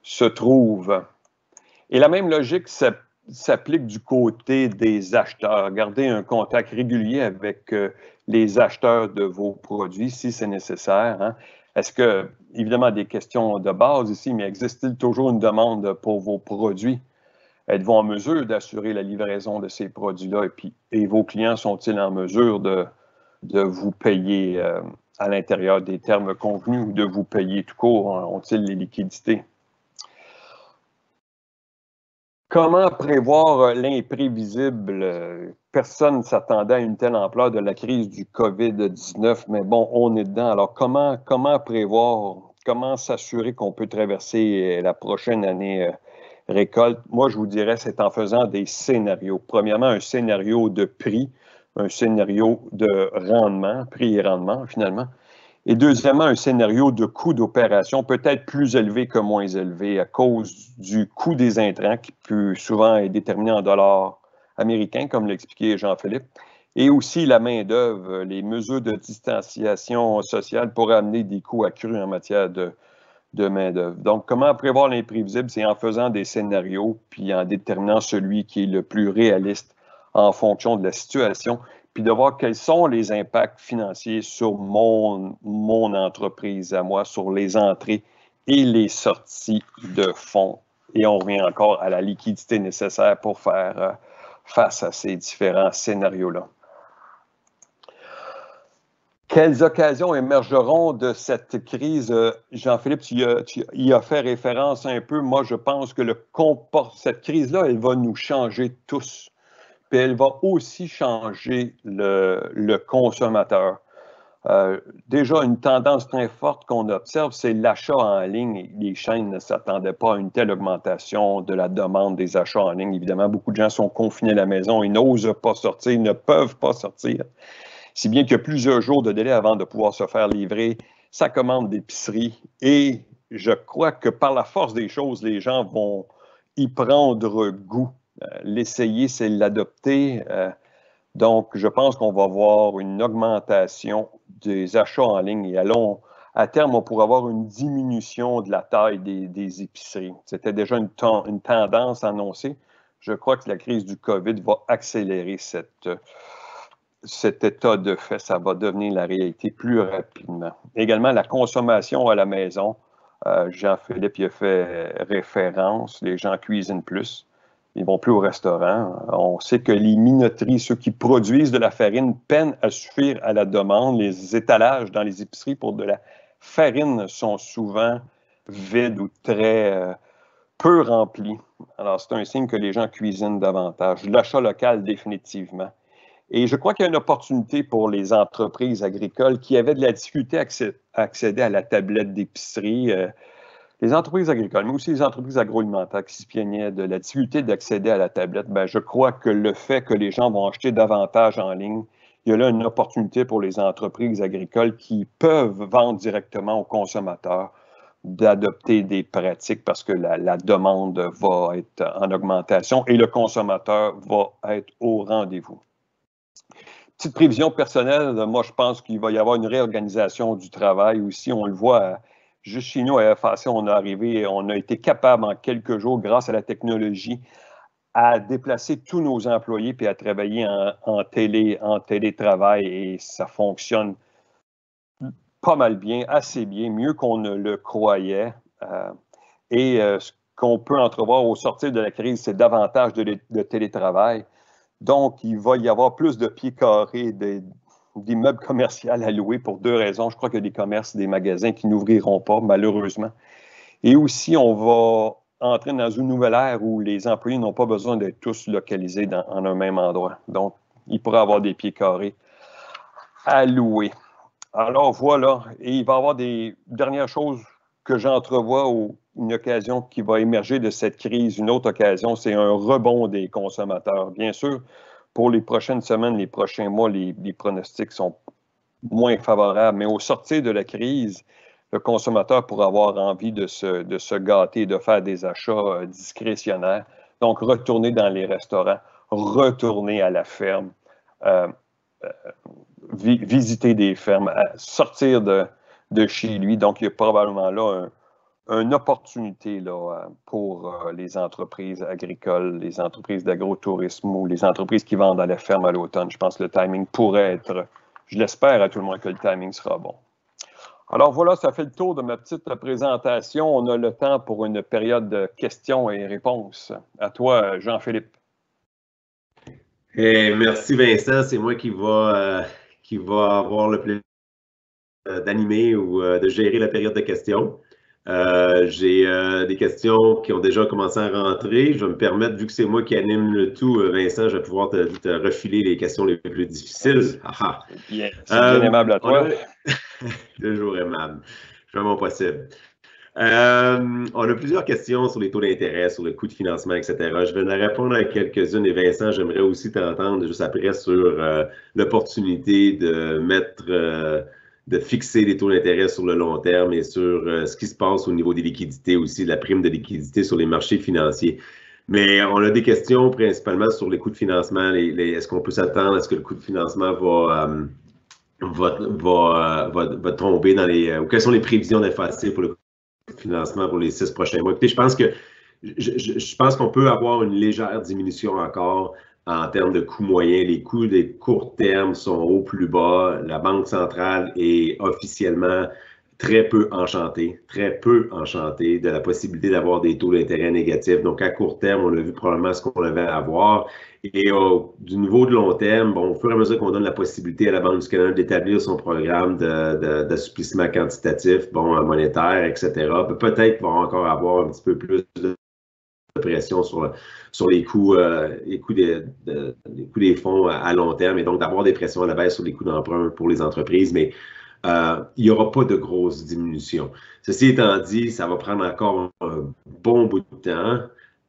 se trouvent. Et la même logique s'applique du côté des acheteurs. Gardez un contact régulier avec les acheteurs de vos produits si c'est nécessaire. Est-ce que, évidemment, des questions de base ici, mais existe-t-il toujours une demande pour vos produits? Êtes-vous en mesure d'assurer la livraison de ces produits-là? Et vos clients sont-ils en mesure de vous payer à l'intérieur des termes convenus ou de vous payer tout court? Ont-ils les liquidités? Comment prévoir l'imprévisible? Personne ne s'attendait à une telle ampleur de la crise du COVID-19, mais bon, on est dedans. Alors, comment prévoir, comment s'assurer qu'on peut traverser la prochaine année récolte? Moi, je vous dirais, c'est en faisant des scénarios. Premièrement, un scénario de prix, un scénario de rendement, prix et rendement, finalement. Et deuxièmement, un scénario de coût d'opération peut-être plus élevé que moins élevé à cause du coût des intrants qui peut souvent être déterminé en dollars américains, comme l'expliquait Jean-Philippe, et aussi la main-d'œuvre. Les mesures de distanciation sociale pourraient amener des coûts accrus en matière de main-d'œuvre. Donc, comment prévoir l'imprévisible? C'est en faisant des scénarios puis en déterminant celui qui est le plus réaliste en fonction de la situation, puis de voir quels sont les impacts financiers sur mon entreprise à moi, sur les entrées et les sorties de fonds. Et on revient encore à la liquidité nécessaire pour faire face à ces différents scénarios-là. Quelles occasions émergeront de cette crise? Jean-Philippe, tu y as fait référence un peu. Moi, je pense que cette crise-là, elle va nous changer tous. Puis elle va aussi changer le consommateur. Déjà, une tendance très forte qu'on observe, c'est l'achat en ligne. Les chaînes ne s'attendaient pas à une telle augmentation de la demande des achats en ligne. Évidemment, beaucoup de gens sont confinés à la maison, ils n'osent pas sortir, ils ne peuvent pas sortir. Si bien qu'il y a plusieurs jours de délai avant de pouvoir se faire livrer sa commande d'épicerie. Et je crois que par la force des choses, les gens vont y prendre goût. L'essayer, c'est l'adopter. Donc, je pense qu'on va voir une augmentation des achats en ligne et à terme, on pourrait avoir une diminution de la taille des épiceries. C'était déjà une tendance annoncée. Je crois que la crise du COVID va accélérer cet état de fait, ça va devenir la réalité plus rapidement. Également, la consommation à la maison. Jean-Philippe y a fait référence. Les gens cuisinent plus. Ils vont plus au restaurant. On sait que les minoteries, ceux qui produisent de la farine, peinent à suffire à la demande. Les étalages dans les épiceries pour de la farine sont souvent vides ou très peu remplis. Alors, c'est un signe que les gens cuisinent davantage. L'achat local, définitivement. Et je crois qu'il y a une opportunité pour les entreprises agricoles qui avaient de la difficulté à accéder à la tablette d'épicerie. Les entreprises agricoles, mais aussi les entreprises agroalimentaires qui se plaignaient de la difficulté d'accéder à la tablette, bien, je crois que le fait que les gens vont acheter davantage en ligne, il y a là une opportunité pour les entreprises agricoles qui peuvent vendre directement aux consommateurs d'adopter des pratiques parce que la demande va être en augmentation et le consommateur va être au rendez-vous. Petite prévision personnelle, moi je pense qu'il va y avoir une réorganisation du travail aussi. On le voit juste chez nous à FAC, on a été capable en quelques jours, grâce à la technologie, à déplacer tous nos employés puis à travailler en télétravail et ça fonctionne pas mal bien, assez bien, mieux qu'on ne le croyait. Ce qu'on peut entrevoir au sortir de la crise, c'est davantage de télétravail. Donc, il va y avoir plus de pieds carrés d'immeubles commerciaux à louer pour deux raisons. Je crois qu'il y a des commerces, des magasins qui n'ouvriront pas, malheureusement. Et aussi, on va entrer dans une nouvelle ère où les employés n'ont pas besoin d'être tous localisés en un même endroit. Donc, il pourra y avoir des pieds carrés à louer. Alors, voilà. Et il va y avoir des dernières choses que j'entrevois ou une occasion qui va émerger de cette crise. Une autre occasion, c'est un rebond des consommateurs. Bien sûr, pour les prochaines semaines, les prochains mois, les pronostics sont moins favorables. Mais au sortir de la crise, le consommateur pourra avoir envie de se gâter, de faire des achats discrétionnaires. Donc, retourner dans les restaurants, retourner à la ferme, visiter des fermes, sortir de chez lui. Donc, il y a probablement là une opportunité là, pour les entreprises agricoles, les entreprises d'agrotourisme ou les entreprises qui vendent à la ferme à l'automne. Je pense que le timing pourrait être, je l'espère à tout le moins que le timing sera bon. Alors voilà, ça fait le tour de ma petite présentation. On a le temps pour une période de questions et réponses. À toi, Jean-Philippe. Merci Vincent, c'est moi qui va avoir le plaisir d'animer ou de gérer la période de questions. J'ai des questions qui ont déjà commencé à rentrer. Je vais me permettre, vu que c'est moi qui anime le tout, Vincent, je vais pouvoir te refiler les questions les plus difficiles. C'est bien aimable à toi. Toujours aimable. Je fais mon possible. On a plusieurs questions sur les taux d'intérêt, sur le coût de financement, etc. Je vais en répondre à quelques-unes et Vincent, j'aimerais aussi t'entendre juste après sur l'opportunité de de fixer les taux d'intérêt sur le long terme et sur ce qui se passe au niveau des liquidités aussi, la prime de liquidité sur les marchés financiers. Mais on a des questions principalement sur les coûts de financement. Est-ce qu'on peut s'attendre à ce que le coût de financement va tomber dans les... ou quelles sont les prévisions d'FAC pour le financement pour les 6 prochains mois. Puis je pense qu'on peut avoir une légère diminution encore en termes de coûts moyens. Les coûts des courts termes sont au plus bas. La Banque centrale est officiellement très peu enchantée de la possibilité d'avoir des taux d'intérêt négatifs. Donc, à court terme, on a vu probablement ce qu'on avait à avoir. Et du niveau de long terme, bon, au fur et à mesure qu'on donne la possibilité à la Banque du Canada d'établir son programme d'assouplissement quantitatif, bon, monétaire, etc., peut-être va encore avoir un petit peu plus de pression sur les coûts des fonds à long terme et donc d'avoir des pressions à la baisse sur les coûts d'emprunt pour les entreprises. Mais il n'y aura pas de grosse diminution. Ceci étant dit, ça va prendre encore un bon bout de temps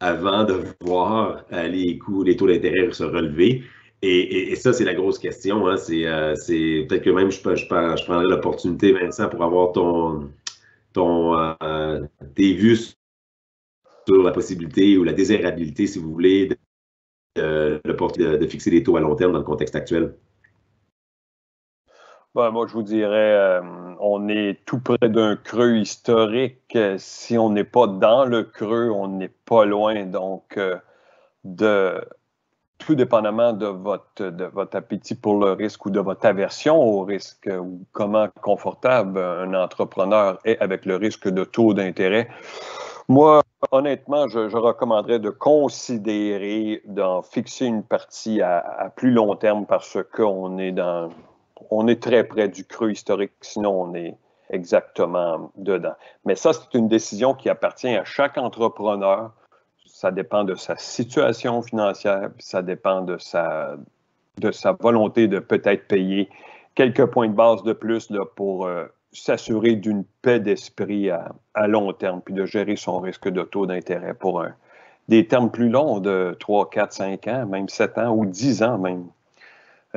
avant de voir les taux d'intérêt se relever. Et ça, c'est la grosse question. Hein. C'est peut-être que même je prendrais l'opportunité, Vincent, pour avoir tes vues sur la possibilité ou la désirabilité, si vous voulez, de fixer des taux à long terme dans le contexte actuel. Ben, moi, je vous dirais, on est tout près d'un creux historique. Si on n'est pas dans le creux, on n'est pas loin donc de tout dépendamment de votre appétit pour le risque ou de votre aversion au risque, ou comment confortable un entrepreneur est avec le risque de taux d'intérêt. Moi, honnêtement, je recommanderais de considérer d'en fixer une partie à plus long terme parce qu'on est très près du creux historique, sinon on est exactement dedans. Mais ça, c'est une décision qui appartient à chaque entrepreneur. Ça dépend de sa situation financière, puis ça dépend de sa volonté de peut-être payer quelques points de base de plus là, pour s'assurer d'une paix d'esprit à long terme, puis de gérer son risque de taux d'intérêt pour des termes plus longs de 3, 4, 5 ans, même 7 ans ou 10 ans même.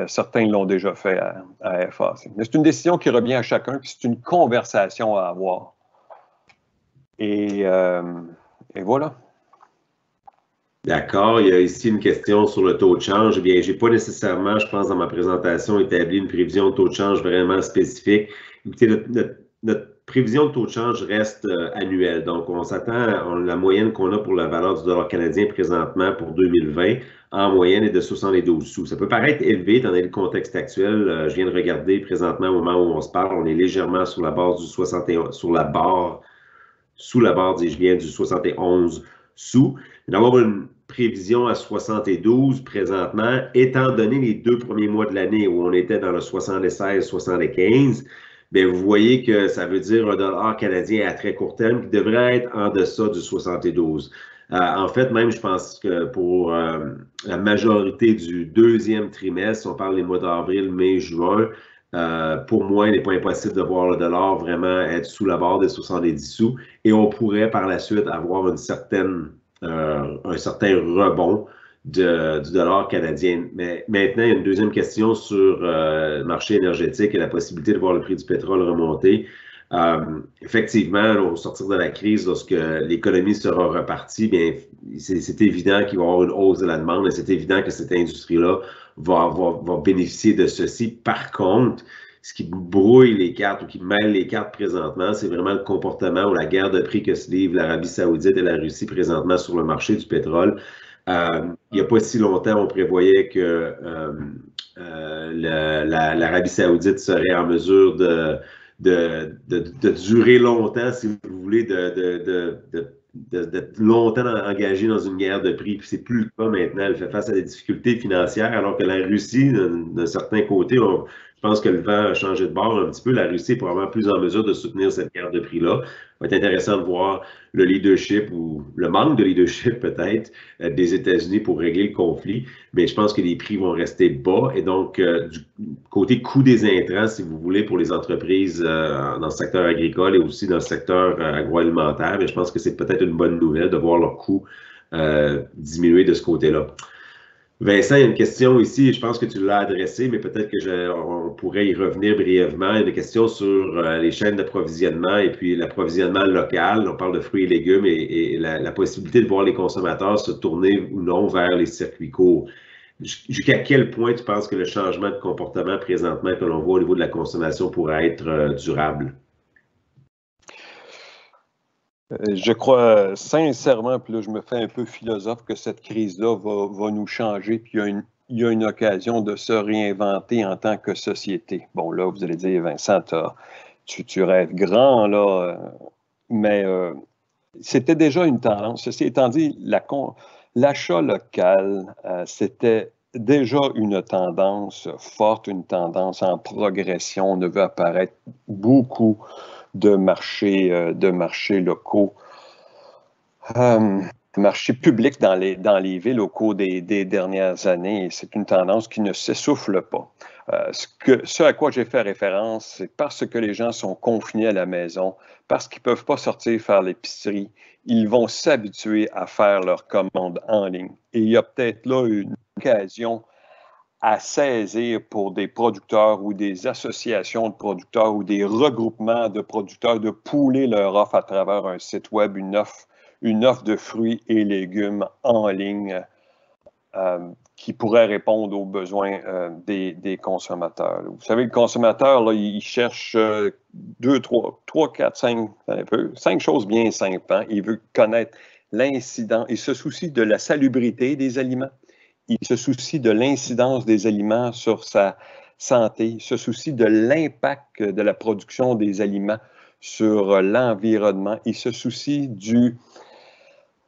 Certains l'ont déjà fait à FAC. Mais c'est une décision qui revient à chacun, puis c'est une conversation à avoir. Et voilà. D'accord. Il y a ici une question sur le taux de change. Eh bien, je n'ai pas nécessairement, je pense, dans ma présentation, établi une prévision de taux de change vraiment spécifique. Écoutez, notre prévision de taux de change reste annuelle. Donc, on s'attend, la moyenne qu'on a pour la valeur du dollar canadien présentement pour 2020, en moyenne, est de 72 sous. Ça peut paraître élevé étant donné le contexte actuel. Je viens de regarder présentement au moment où on se parle, on est légèrement sur la base du 61, sous la barre, dis-je bien, du 71 sous. D'avoir une prévision à 72 présentement, étant donné les 2 premiers mois de l'année où on était dans le 76-75, bien, vous voyez que ça veut dire un dollar canadien à très court terme qui devrait être en deçà du 72. En fait, même, je pense que pour la majorité du deuxième trimestre, on parle des mois d'avril, mai, juin, pour moi, il n'est pas impossible de voir le dollar vraiment être sous la barre des 70 sous et on pourrait par la suite avoir un certain rebond du dollar canadien. Mais maintenant, il y a une deuxième question sur le marché énergétique et la possibilité de voir le prix du pétrole remonter. Effectivement, au sortir de la crise, lorsque l'économie sera repartie, bien, c'est évident qu'il va y avoir une hausse de la demande et c'est évident que cette industrie-là va bénéficier de ceci. Par contre, ce qui brouille les cartes ou qui mêle les cartes présentement, c'est vraiment le comportement ou la guerre de prix que se livrent l'Arabie saoudite et la Russie présentement sur le marché du pétrole. Il n'y a pas si longtemps, on prévoyait que l'Arabie saoudite serait en mesure de durer longtemps, si vous voulez, d'être longtemps engagé dans une guerre de prix. Puis c'est plus le cas maintenant. Elle fait face à des difficultés financières, alors que la Russie, d'un certain côté, je pense que le vent a changé de bord un petit peu. La Russie est probablement plus en mesure de soutenir cette guerre de prix-là. Ça va être intéressant de voir le leadership ou le manque de leadership peut-être des États-Unis pour régler le conflit. Mais je pense que les prix vont rester bas. Et donc, du côté coût des intrants, si vous voulez, pour les entreprises dans le secteur agricole et aussi dans le secteur agroalimentaire, mais je pense que c'est peut-être une bonne nouvelle de voir leurs coûts diminuer de ce côté-là. Vincent, il y a une question ici, je pense que tu l'as adressée, mais peut-être on pourrait y revenir brièvement. Il y a une question sur les chaînes d'approvisionnement et puis l'approvisionnement local. On parle de fruits et légumes et la possibilité de voir les consommateurs se tourner ou non vers les circuits courts. Jusqu'à quel point tu penses que le changement de comportement présentement que l'on voit au niveau de la consommation pourrait être durable? Je crois sincèrement, puis là, je me fais un peu philosophe, que cette crise-là va nous changer, puis il y a une occasion de se réinventer en tant que société. Bon, là, vous allez dire, Vincent, tu rêves grand, là, mais c'était déjà une tendance. Ceci étant dit, l'achat local, c'était déjà une tendance forte, une tendance en progression. On a vu apparaître beaucoup de marchés locaux, marchés publics dans les villes au cours des dernières années. C'est une tendance qui ne s'essouffle pas. Ce à quoi j'ai fait référence, c'est parce que les gens sont confinés à la maison, parce qu'ils ne peuvent pas sortir faire l'épicerie, ils vont s'habituer à faire leurs commandes en ligne. Et il y a peut-être là une occasion à saisir pour des producteurs ou des associations de producteurs ou des regroupements de producteurs de pouler leur offre à travers un site web, une offre de fruits et légumes en ligne qui pourrait répondre aux besoins des consommateurs. Vous savez, le consommateur, là, il cherche 2, 3, 4, 5 choses bien simples. Hein. Il veut connaître l'incident. Il se soucie de la salubrité des aliments. il se soucie de l'incidence des aliments sur sa santé, il se soucie de l'impact de la production des aliments sur l'environnement, il se soucie du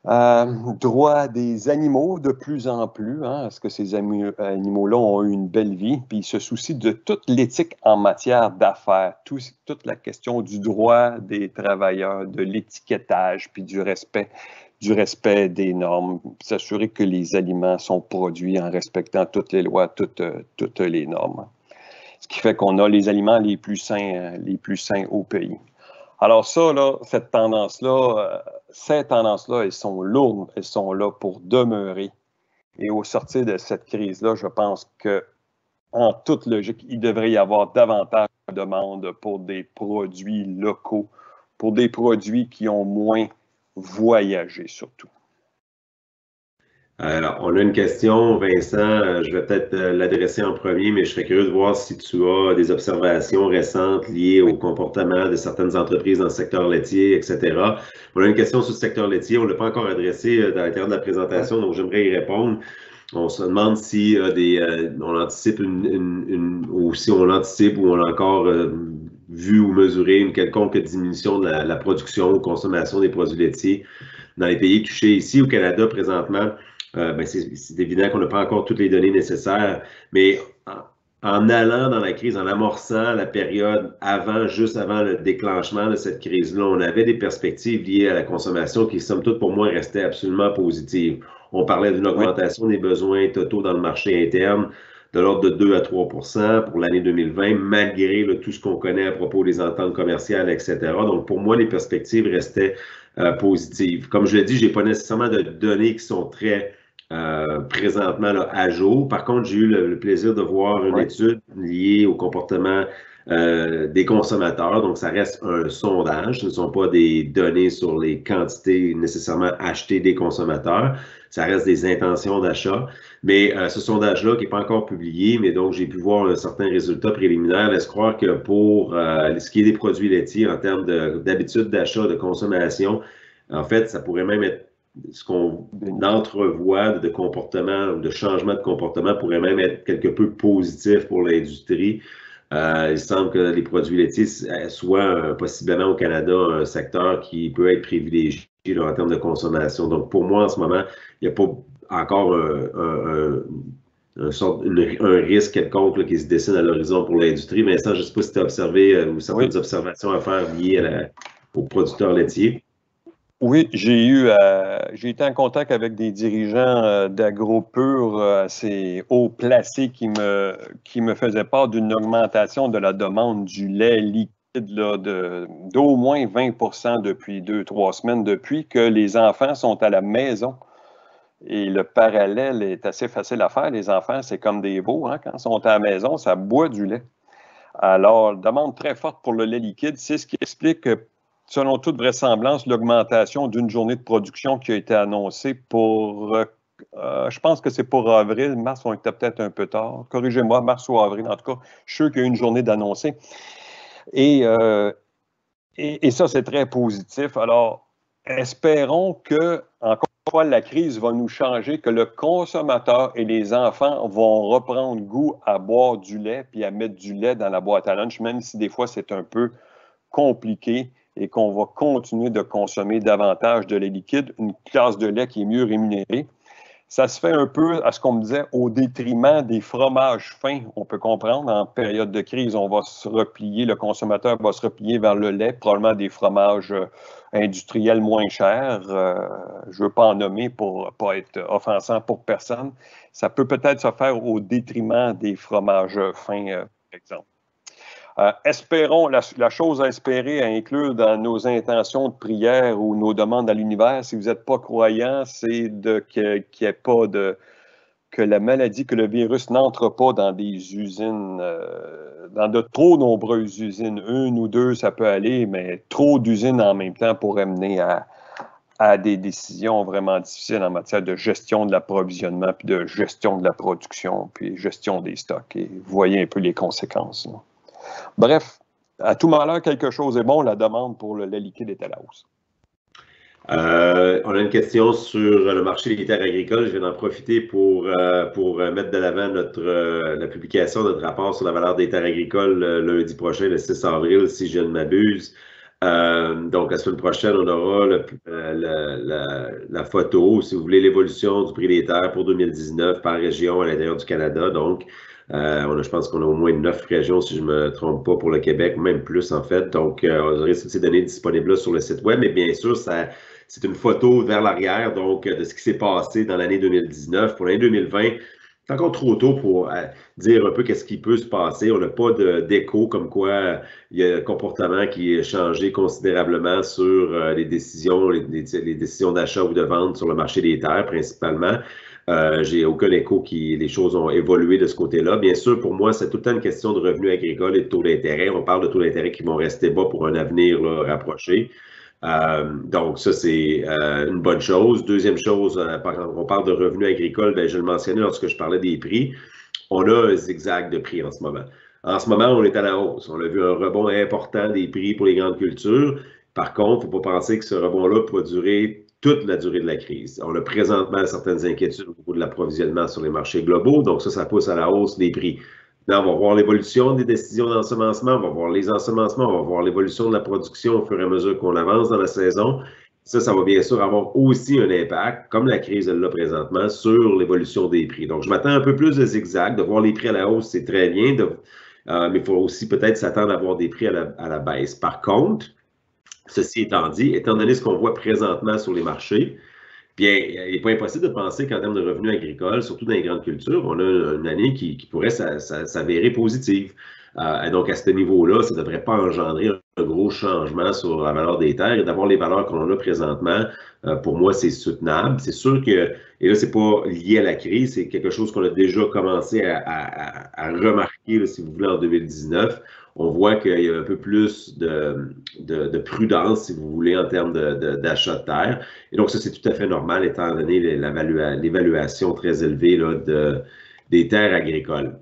droit des animaux de plus en plus, hein, parce que ces animaux-là ont eu une belle vie, puis il se soucie de toute l'éthique en matière d'affaires, toute la question du droit des travailleurs, de l'étiquetage, puis du respect des normes, s'assurer que les aliments sont produits en respectant toutes les lois, toutes les normes. Ce qui fait qu'on a les aliments les plus sains au pays. Alors ça, là, ces tendances-là, elles sont lourdes, elles sont là pour demeurer. Et au sortir de cette crise-là, je pense qu'en toute logique, il devrait y avoir davantage de demande pour des produits locaux, pour des produits qui ont moins voyagé surtout. Alors, on a une question, Vincent, je vais peut-être l'adresser en premier, mais je serais curieux de voir si tu as des observations récentes liées au comportement de certaines entreprises dans le secteur laitier, etc. On a une question sur le secteur laitier, on ne l'a pas encore adressé dans l'intérieur de la présentation, donc j'aimerais y répondre. On se demande si on anticipe ou si on anticipe ou on a encore vu ou mesuré une quelconque diminution de la production ou consommation des produits laitiers dans les pays touchés. Ici au Canada, présentement, c'est évident qu'on n'a pas encore toutes les données nécessaires, mais en allant dans la crise, en amorçant la période juste avant le déclenchement de cette crise-là, on avait des perspectives liées à la consommation qui, somme toute, pour moi, restaient absolument positives. On parlait d'une augmentation des besoins totaux dans le marché interne de l'ordre de 2 à 3 pour l'année 2020, malgré tout ce qu'on connaît à propos des ententes commerciales, etc. Donc, pour moi, les perspectives restaient positives. Comme je l'ai dit, je n'ai pas nécessairement de données qui sont très présentement là, à jour. Par contre, j'ai eu le plaisir de voir une étude liée au comportement des consommateurs. Donc, ça reste un sondage. Ce ne sont pas des données sur les quantités nécessairement achetées des consommateurs. Ça reste des intentions d'achat. Mais ce sondage-là, qui n'est pas encore publié, mais donc j'ai pu voir un certain résultat préliminaire, laisse croire que pour ce qui est des produits laitiers en termes d'habitude d'achat, de consommation, en fait, ça pourrait même être ce qu'on entrevoit de comportement, de changement de comportement pourrait même être quelque peu positif pour l'industrie. Il semble que les produits laitiers soient possiblement au Canada un secteur qui peut être privilégié là, en termes de consommation. Donc, pour moi, en ce moment, il n'y a pas encore un risque quelconque là, qui se dessine à l'horizon pour l'industrie. Vincent, je ne sais pas si tu as observé ou certaines observations à faire liées aux producteurs laitiers. Oui, j'ai été en contact avec des dirigeants d'AgroPure assez haut placés qui me faisaient part d'une augmentation de la demande du lait liquide d'au moins 20 depuis 2-3 semaines, depuis que les enfants sont à la maison. Et le parallèle est assez facile à faire. Les enfants, c'est comme des veaux, hein? Quand ils sont à la maison, ça boit du lait. Alors, demande très forte pour le lait liquide, c'est ce qui explique selon toute vraisemblance, l'augmentation d'une journée de production qui a été annoncée pour, je pense que c'est pour avril, mars, on était peut-être un peu tard. Corrigez-moi, mars ou avril, en tout cas, je suis sûr qu'il y a eu une journée d'annoncée. Et ça, c'est très positif. Alors, espérons que, encore une fois, la crise va nous changer, que le consommateur et les enfants vont reprendre goût à boire du lait puis à mettre du lait dans la boîte à lunch, même si des fois c'est un peu compliqué et qu'on va continuer de consommer davantage de lait liquide, une classe de lait qui est mieux rémunérée. Ça se fait un peu, à ce qu'on me disait, au détriment des fromages fins. On peut comprendre, en période de crise, on va se replier, le consommateur va se replier vers le lait, probablement des fromages industriels moins chers. Je ne veux pas en nommer pour ne pas être offensant pour personne. Ça peut peut-être se faire au détriment des fromages fins, par exemple. Espérons, la chose à espérer, à inclure dans nos intentions de prière ou nos demandes à l'univers, si vous n'êtes pas croyant, c'est qu'il n'y ait pas que la maladie, que le virus n'entre pas dans des usines, dans de trop nombreuses usines. Une ou deux, ça peut aller, mais trop d'usines en même temps pourrait mener à des décisions vraiment difficiles en matière de gestion de l'approvisionnement, puis de gestion de la production, puis gestion des stocks. Et vous voyez un peu les conséquences, là. Bref, à tout malheur, quelque chose est bon, la demande pour le lait liquide est à la hausse. On a une question sur le marché des terres agricoles. Je vais en profiter pour mettre de l'avant la publication de notre rapport sur la valeur des terres agricoles lundi prochain, le 6 avril, si je ne m'abuse. Donc, la semaine prochaine, on aura la photo, si vous voulez, l'évolution du prix des terres pour 2019 par région à l'intérieur du Canada. Donc, je pense qu'on a au moins 9 régions, si je ne me trompe pas, pour le Québec, même plus en fait. Donc, vous aurez toutes ces données disponibles là sur le site web. Mais bien sûr, c'est une photo vers l'arrière, donc, de ce qui s'est passé dans l'année 2019. Pour l'année 2020, c'est encore trop tôt pour dire un peu qu'est-ce qui peut se passer. On n'a pas d'écho comme quoi il y a un comportement qui a changé considérablement sur les décisions, les décisions d'achat ou de vente sur le marché des terres principalement. J'ai aucun écho les choses ont évolué de ce côté-là. Bien sûr, pour moi, c'est tout le temps une question de revenus agricoles et de taux d'intérêt. On parle de taux d'intérêt qui vont rester bas pour un avenir là, rapproché. Donc, ça, c'est une bonne chose. Deuxième chose, on parle de revenus agricoles, ben, je le mentionnais lorsque je parlais des prix. On a un zigzag de prix en ce moment. En ce moment, on est à la hausse. On a vu un rebond important des prix pour les grandes cultures. Par contre, il ne faut pas penser que ce rebond-là peut durer toute la durée de la crise. On a présentement certaines inquiétudes au niveau de l'approvisionnement sur les marchés globaux. Donc, ça pousse à la hausse des prix. Là, on va voir l'évolution des décisions d'ensemencement, on va voir les ensemencements, on va voir l'évolution de la production au fur et à mesure qu'on avance dans la saison. Ça va bien sûr avoir aussi un impact, comme la crise l'a présentement, sur l'évolution des prix. Donc, je m'attends un peu plus de zigzag, de voir les prix à la hausse, c'est très bien, mais il faut aussi peut-être s'attendre à voir des prix à la baisse. Par contre, ceci étant dit, étant donné ce qu'on voit présentement sur les marchés, bien, il n'est pas impossible de penser qu'en termes de revenus agricoles, surtout dans les grandes cultures, on a une année qui pourrait s'avérer positive. Et donc, à ce niveau-là, ça ne devrait pas engendrer un gros changement sur la valeur des terres. Et d'avoir les valeurs qu'on a présentement, pour moi, c'est soutenable. C'est sûr que, et là, c'est pas lié à la crise, c'est quelque chose qu'on a déjà commencé à remarquer, là, si vous voulez, en 2019. On voit qu'il y a un peu plus de prudence, si vous voulez, en termes d'achat de terre. Et donc, ça, c'est tout à fait normal, étant donné l'évaluation très élevée là, des terres agricoles.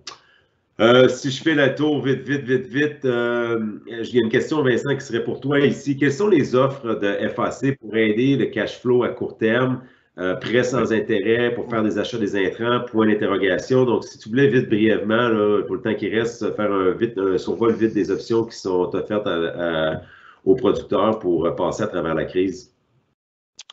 Si je fais le tour vite, vite, vite, vite, il y a une question, Vincent, qui serait pour toi ici. Quelles sont les offres de FAC pour aider le cash flow à court terme, prêts sans intérêt pour faire des achats des intrants, point d'interrogation. Donc, si tu voulais vite, brièvement, là, pour le temps qui reste, faire un survol vite des options qui sont offertes aux producteurs pour passer à travers la crise.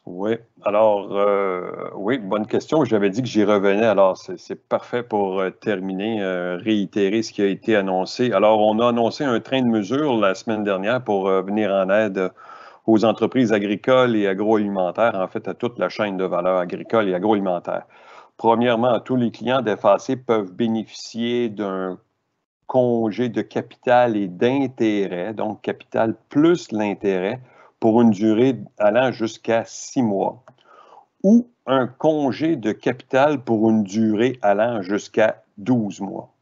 Oui, alors, oui, bonne question. J'avais dit que j'y revenais, alors c'est parfait pour terminer, réitérer ce qui a été annoncé. Alors, on a annoncé un train de mesures la semaine dernière pour venir en aide aux entreprises agricoles et agroalimentaires, en fait, à toute la chaîne de valeur agricole et agroalimentaire. Premièrement, tous les clients d'FAC peuvent bénéficier d'un congé de capital et d'intérêt, donc capital plus l'intérêt, pour une durée allant jusqu'à 6 mois, ou un congé de capital pour une durée allant jusqu'à 12 mois,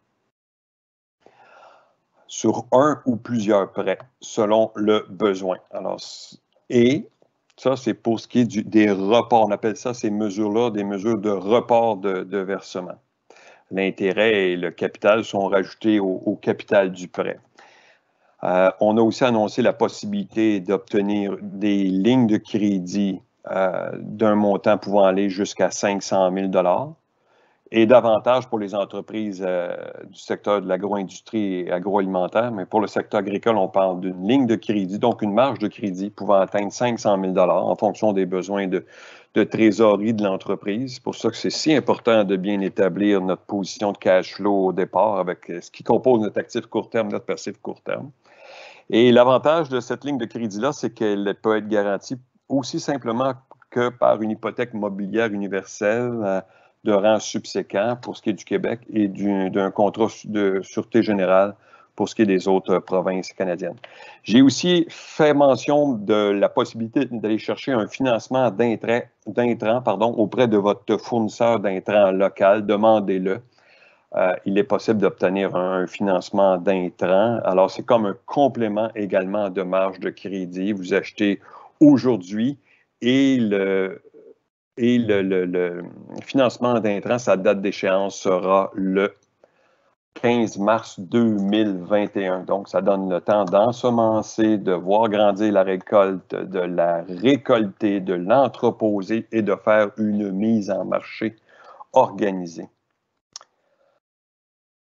sur un ou plusieurs prêts, selon le besoin. Alors, et ça, c'est pour ce qui est des reports. On appelle ça, ces mesures-là, des mesures de report de versement. L'intérêt et le capital sont rajoutés au capital du prêt. On a aussi annoncé la possibilité d'obtenir des lignes de crédit d'un montant pouvant aller jusqu'à 500 000 $ et davantage pour les entreprises du secteur de l'agro-industrie et agroalimentaire. Mais pour le secteur agricole, on parle d'une ligne de crédit, donc une marge de crédit pouvant atteindre 500 000 $ en fonction des besoins de trésorerie de l'entreprise. C'est pour ça que c'est si important de bien établir notre position de cash flow au départ avec ce qui compose notre actif court terme, notre passif court terme. Et l'avantage de cette ligne de crédit-là, c'est qu'elle peut être garantie aussi simplement que par une hypothèque mobilière universelle de rang subséquent pour ce qui est du Québec et d'un contrat de sûreté générale pour ce qui est des autres provinces canadiennes. J'ai aussi fait mention de la possibilité d'aller chercher un financement d'intrants auprès de votre fournisseur d'intrants local. Demandez-le. Il est possible d'obtenir un financement d'intrants. Alors, c'est comme un complément également de marge de crédit. Vous achetez aujourd'hui et le financement d'intrants, sa date d'échéance sera le 15 mars 2021. Donc, ça donne le temps d'ensemencer, de voir grandir la récolte, de la récolter, de l'entreposer et de faire une mise en marché organisée.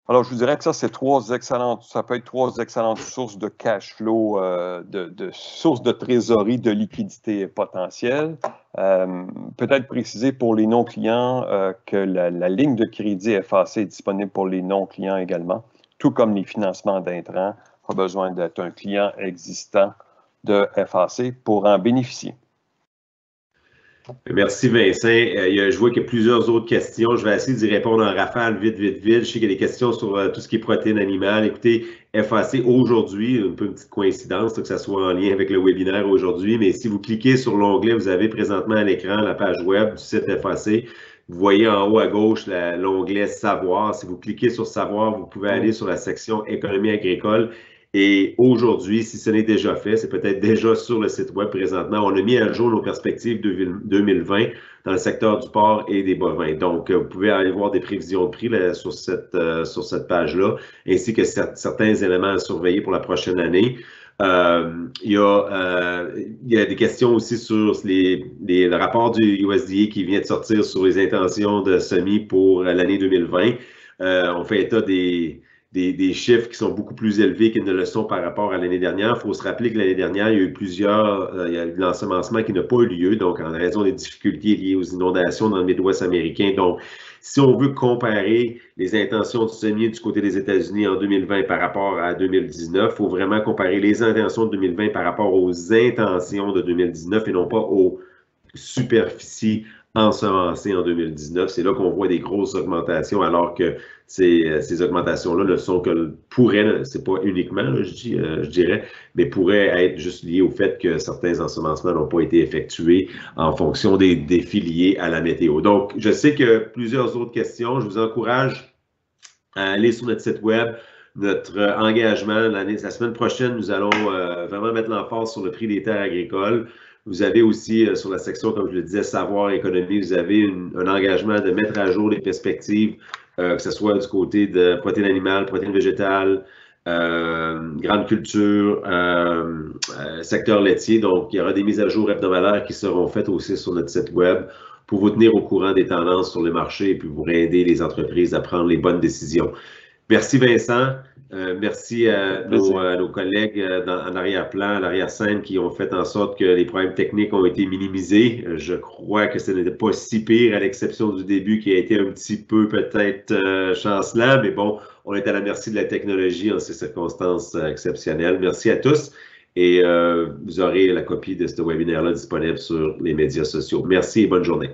Alors, je vous dirais que ça, ça peut être trois excellentes sources de cash flow, de sources de trésorerie, de liquidité potentielle. Peut-être préciser pour les non-clients que la ligne de crédit FAC est disponible pour les non-clients également, tout comme les financements d'intrants. Pas besoin d'être un client existant de FAC pour en bénéficier. Merci Vincent. Je vois qu'il y a plusieurs autres questions. Je vais essayer d'y répondre en rafale, vite. Je sais qu'il y a des questions sur tout ce qui est protéines animales. Écoutez, FAC aujourd'hui, une petite coïncidence que ça soit en lien avec le webinaire aujourd'hui, mais si vous cliquez sur l'onglet, vous avez présentement à l'écran la page web du site FAC. Vous voyez en haut à gauche l'onglet Savoir. Si vous cliquez sur Savoir, vous pouvez aller sur la section Économie agricole. Et aujourd'hui, si ce n'est déjà fait, c'est peut-être déjà sur le site web présentement, on a mis à jour nos perspectives 2020 dans le secteur du porc et des bovins. Donc, vous pouvez aller voir des prévisions de prix là, sur cette page-là, ainsi que certains éléments à surveiller pour la prochaine année. Il y a des questions aussi sur le rapport du USDA qui vient de sortir sur les intentions de semis pour l'année 2020. On fait état des chiffres qui sont beaucoup plus élevés qu'ils ne le sont par rapport à l'année dernière. Il faut se rappeler que l'année dernière, il y a eu il y a eu de l'ensemencement qui n'a pas eu lieu, donc en raison des difficultés liées aux inondations dans le Midwest américain. Donc, si on veut comparer les intentions du semis du côté des États-Unis en 2020 par rapport à 2019, il faut vraiment comparer les intentions de 2020 par rapport aux intentions de 2019 et non pas aux superficies ensemencées en 2019. C'est là qu'on voit des grosses augmentations, alors que ces augmentations-là ne sont que pourraient, c'est pas uniquement, là, je dirais, mais pourraient être juste liées au fait que certains ensemencements n'ont pas été effectués en fonction des défis liés à la météo. Donc, je sais que plusieurs autres questions. Je vous encourage à aller sur notre site web. Notre engagement, la semaine prochaine, nous allons vraiment mettre l'emphase sur le prix des terres agricoles. Vous avez aussi, sur la section, comme je le disais, savoir économie, vous avez un engagement de mettre à jour les perspectives, que ce soit du côté de protéines animales, protéines végétales, grande culture, secteur laitier. Donc, il y aura des mises à jour hebdomadaires qui seront faites aussi sur notre site web pour vous tenir au courant des tendances sur le marché et puis vous aider les entreprises à prendre les bonnes décisions. Merci Vincent. Merci à nos collègues en arrière-plan, à l'arrière-scène qui ont fait en sorte que les problèmes techniques ont été minimisés. Je crois que ce n'était pas si pire à l'exception du début qui a été un petit peu peut-être chancelant, mais bon, on est à la merci de la technologie en ces circonstances exceptionnelles. Merci à tous et vous aurez la copie de ce webinaire-là disponible sur les médias sociaux. Merci et bonne journée.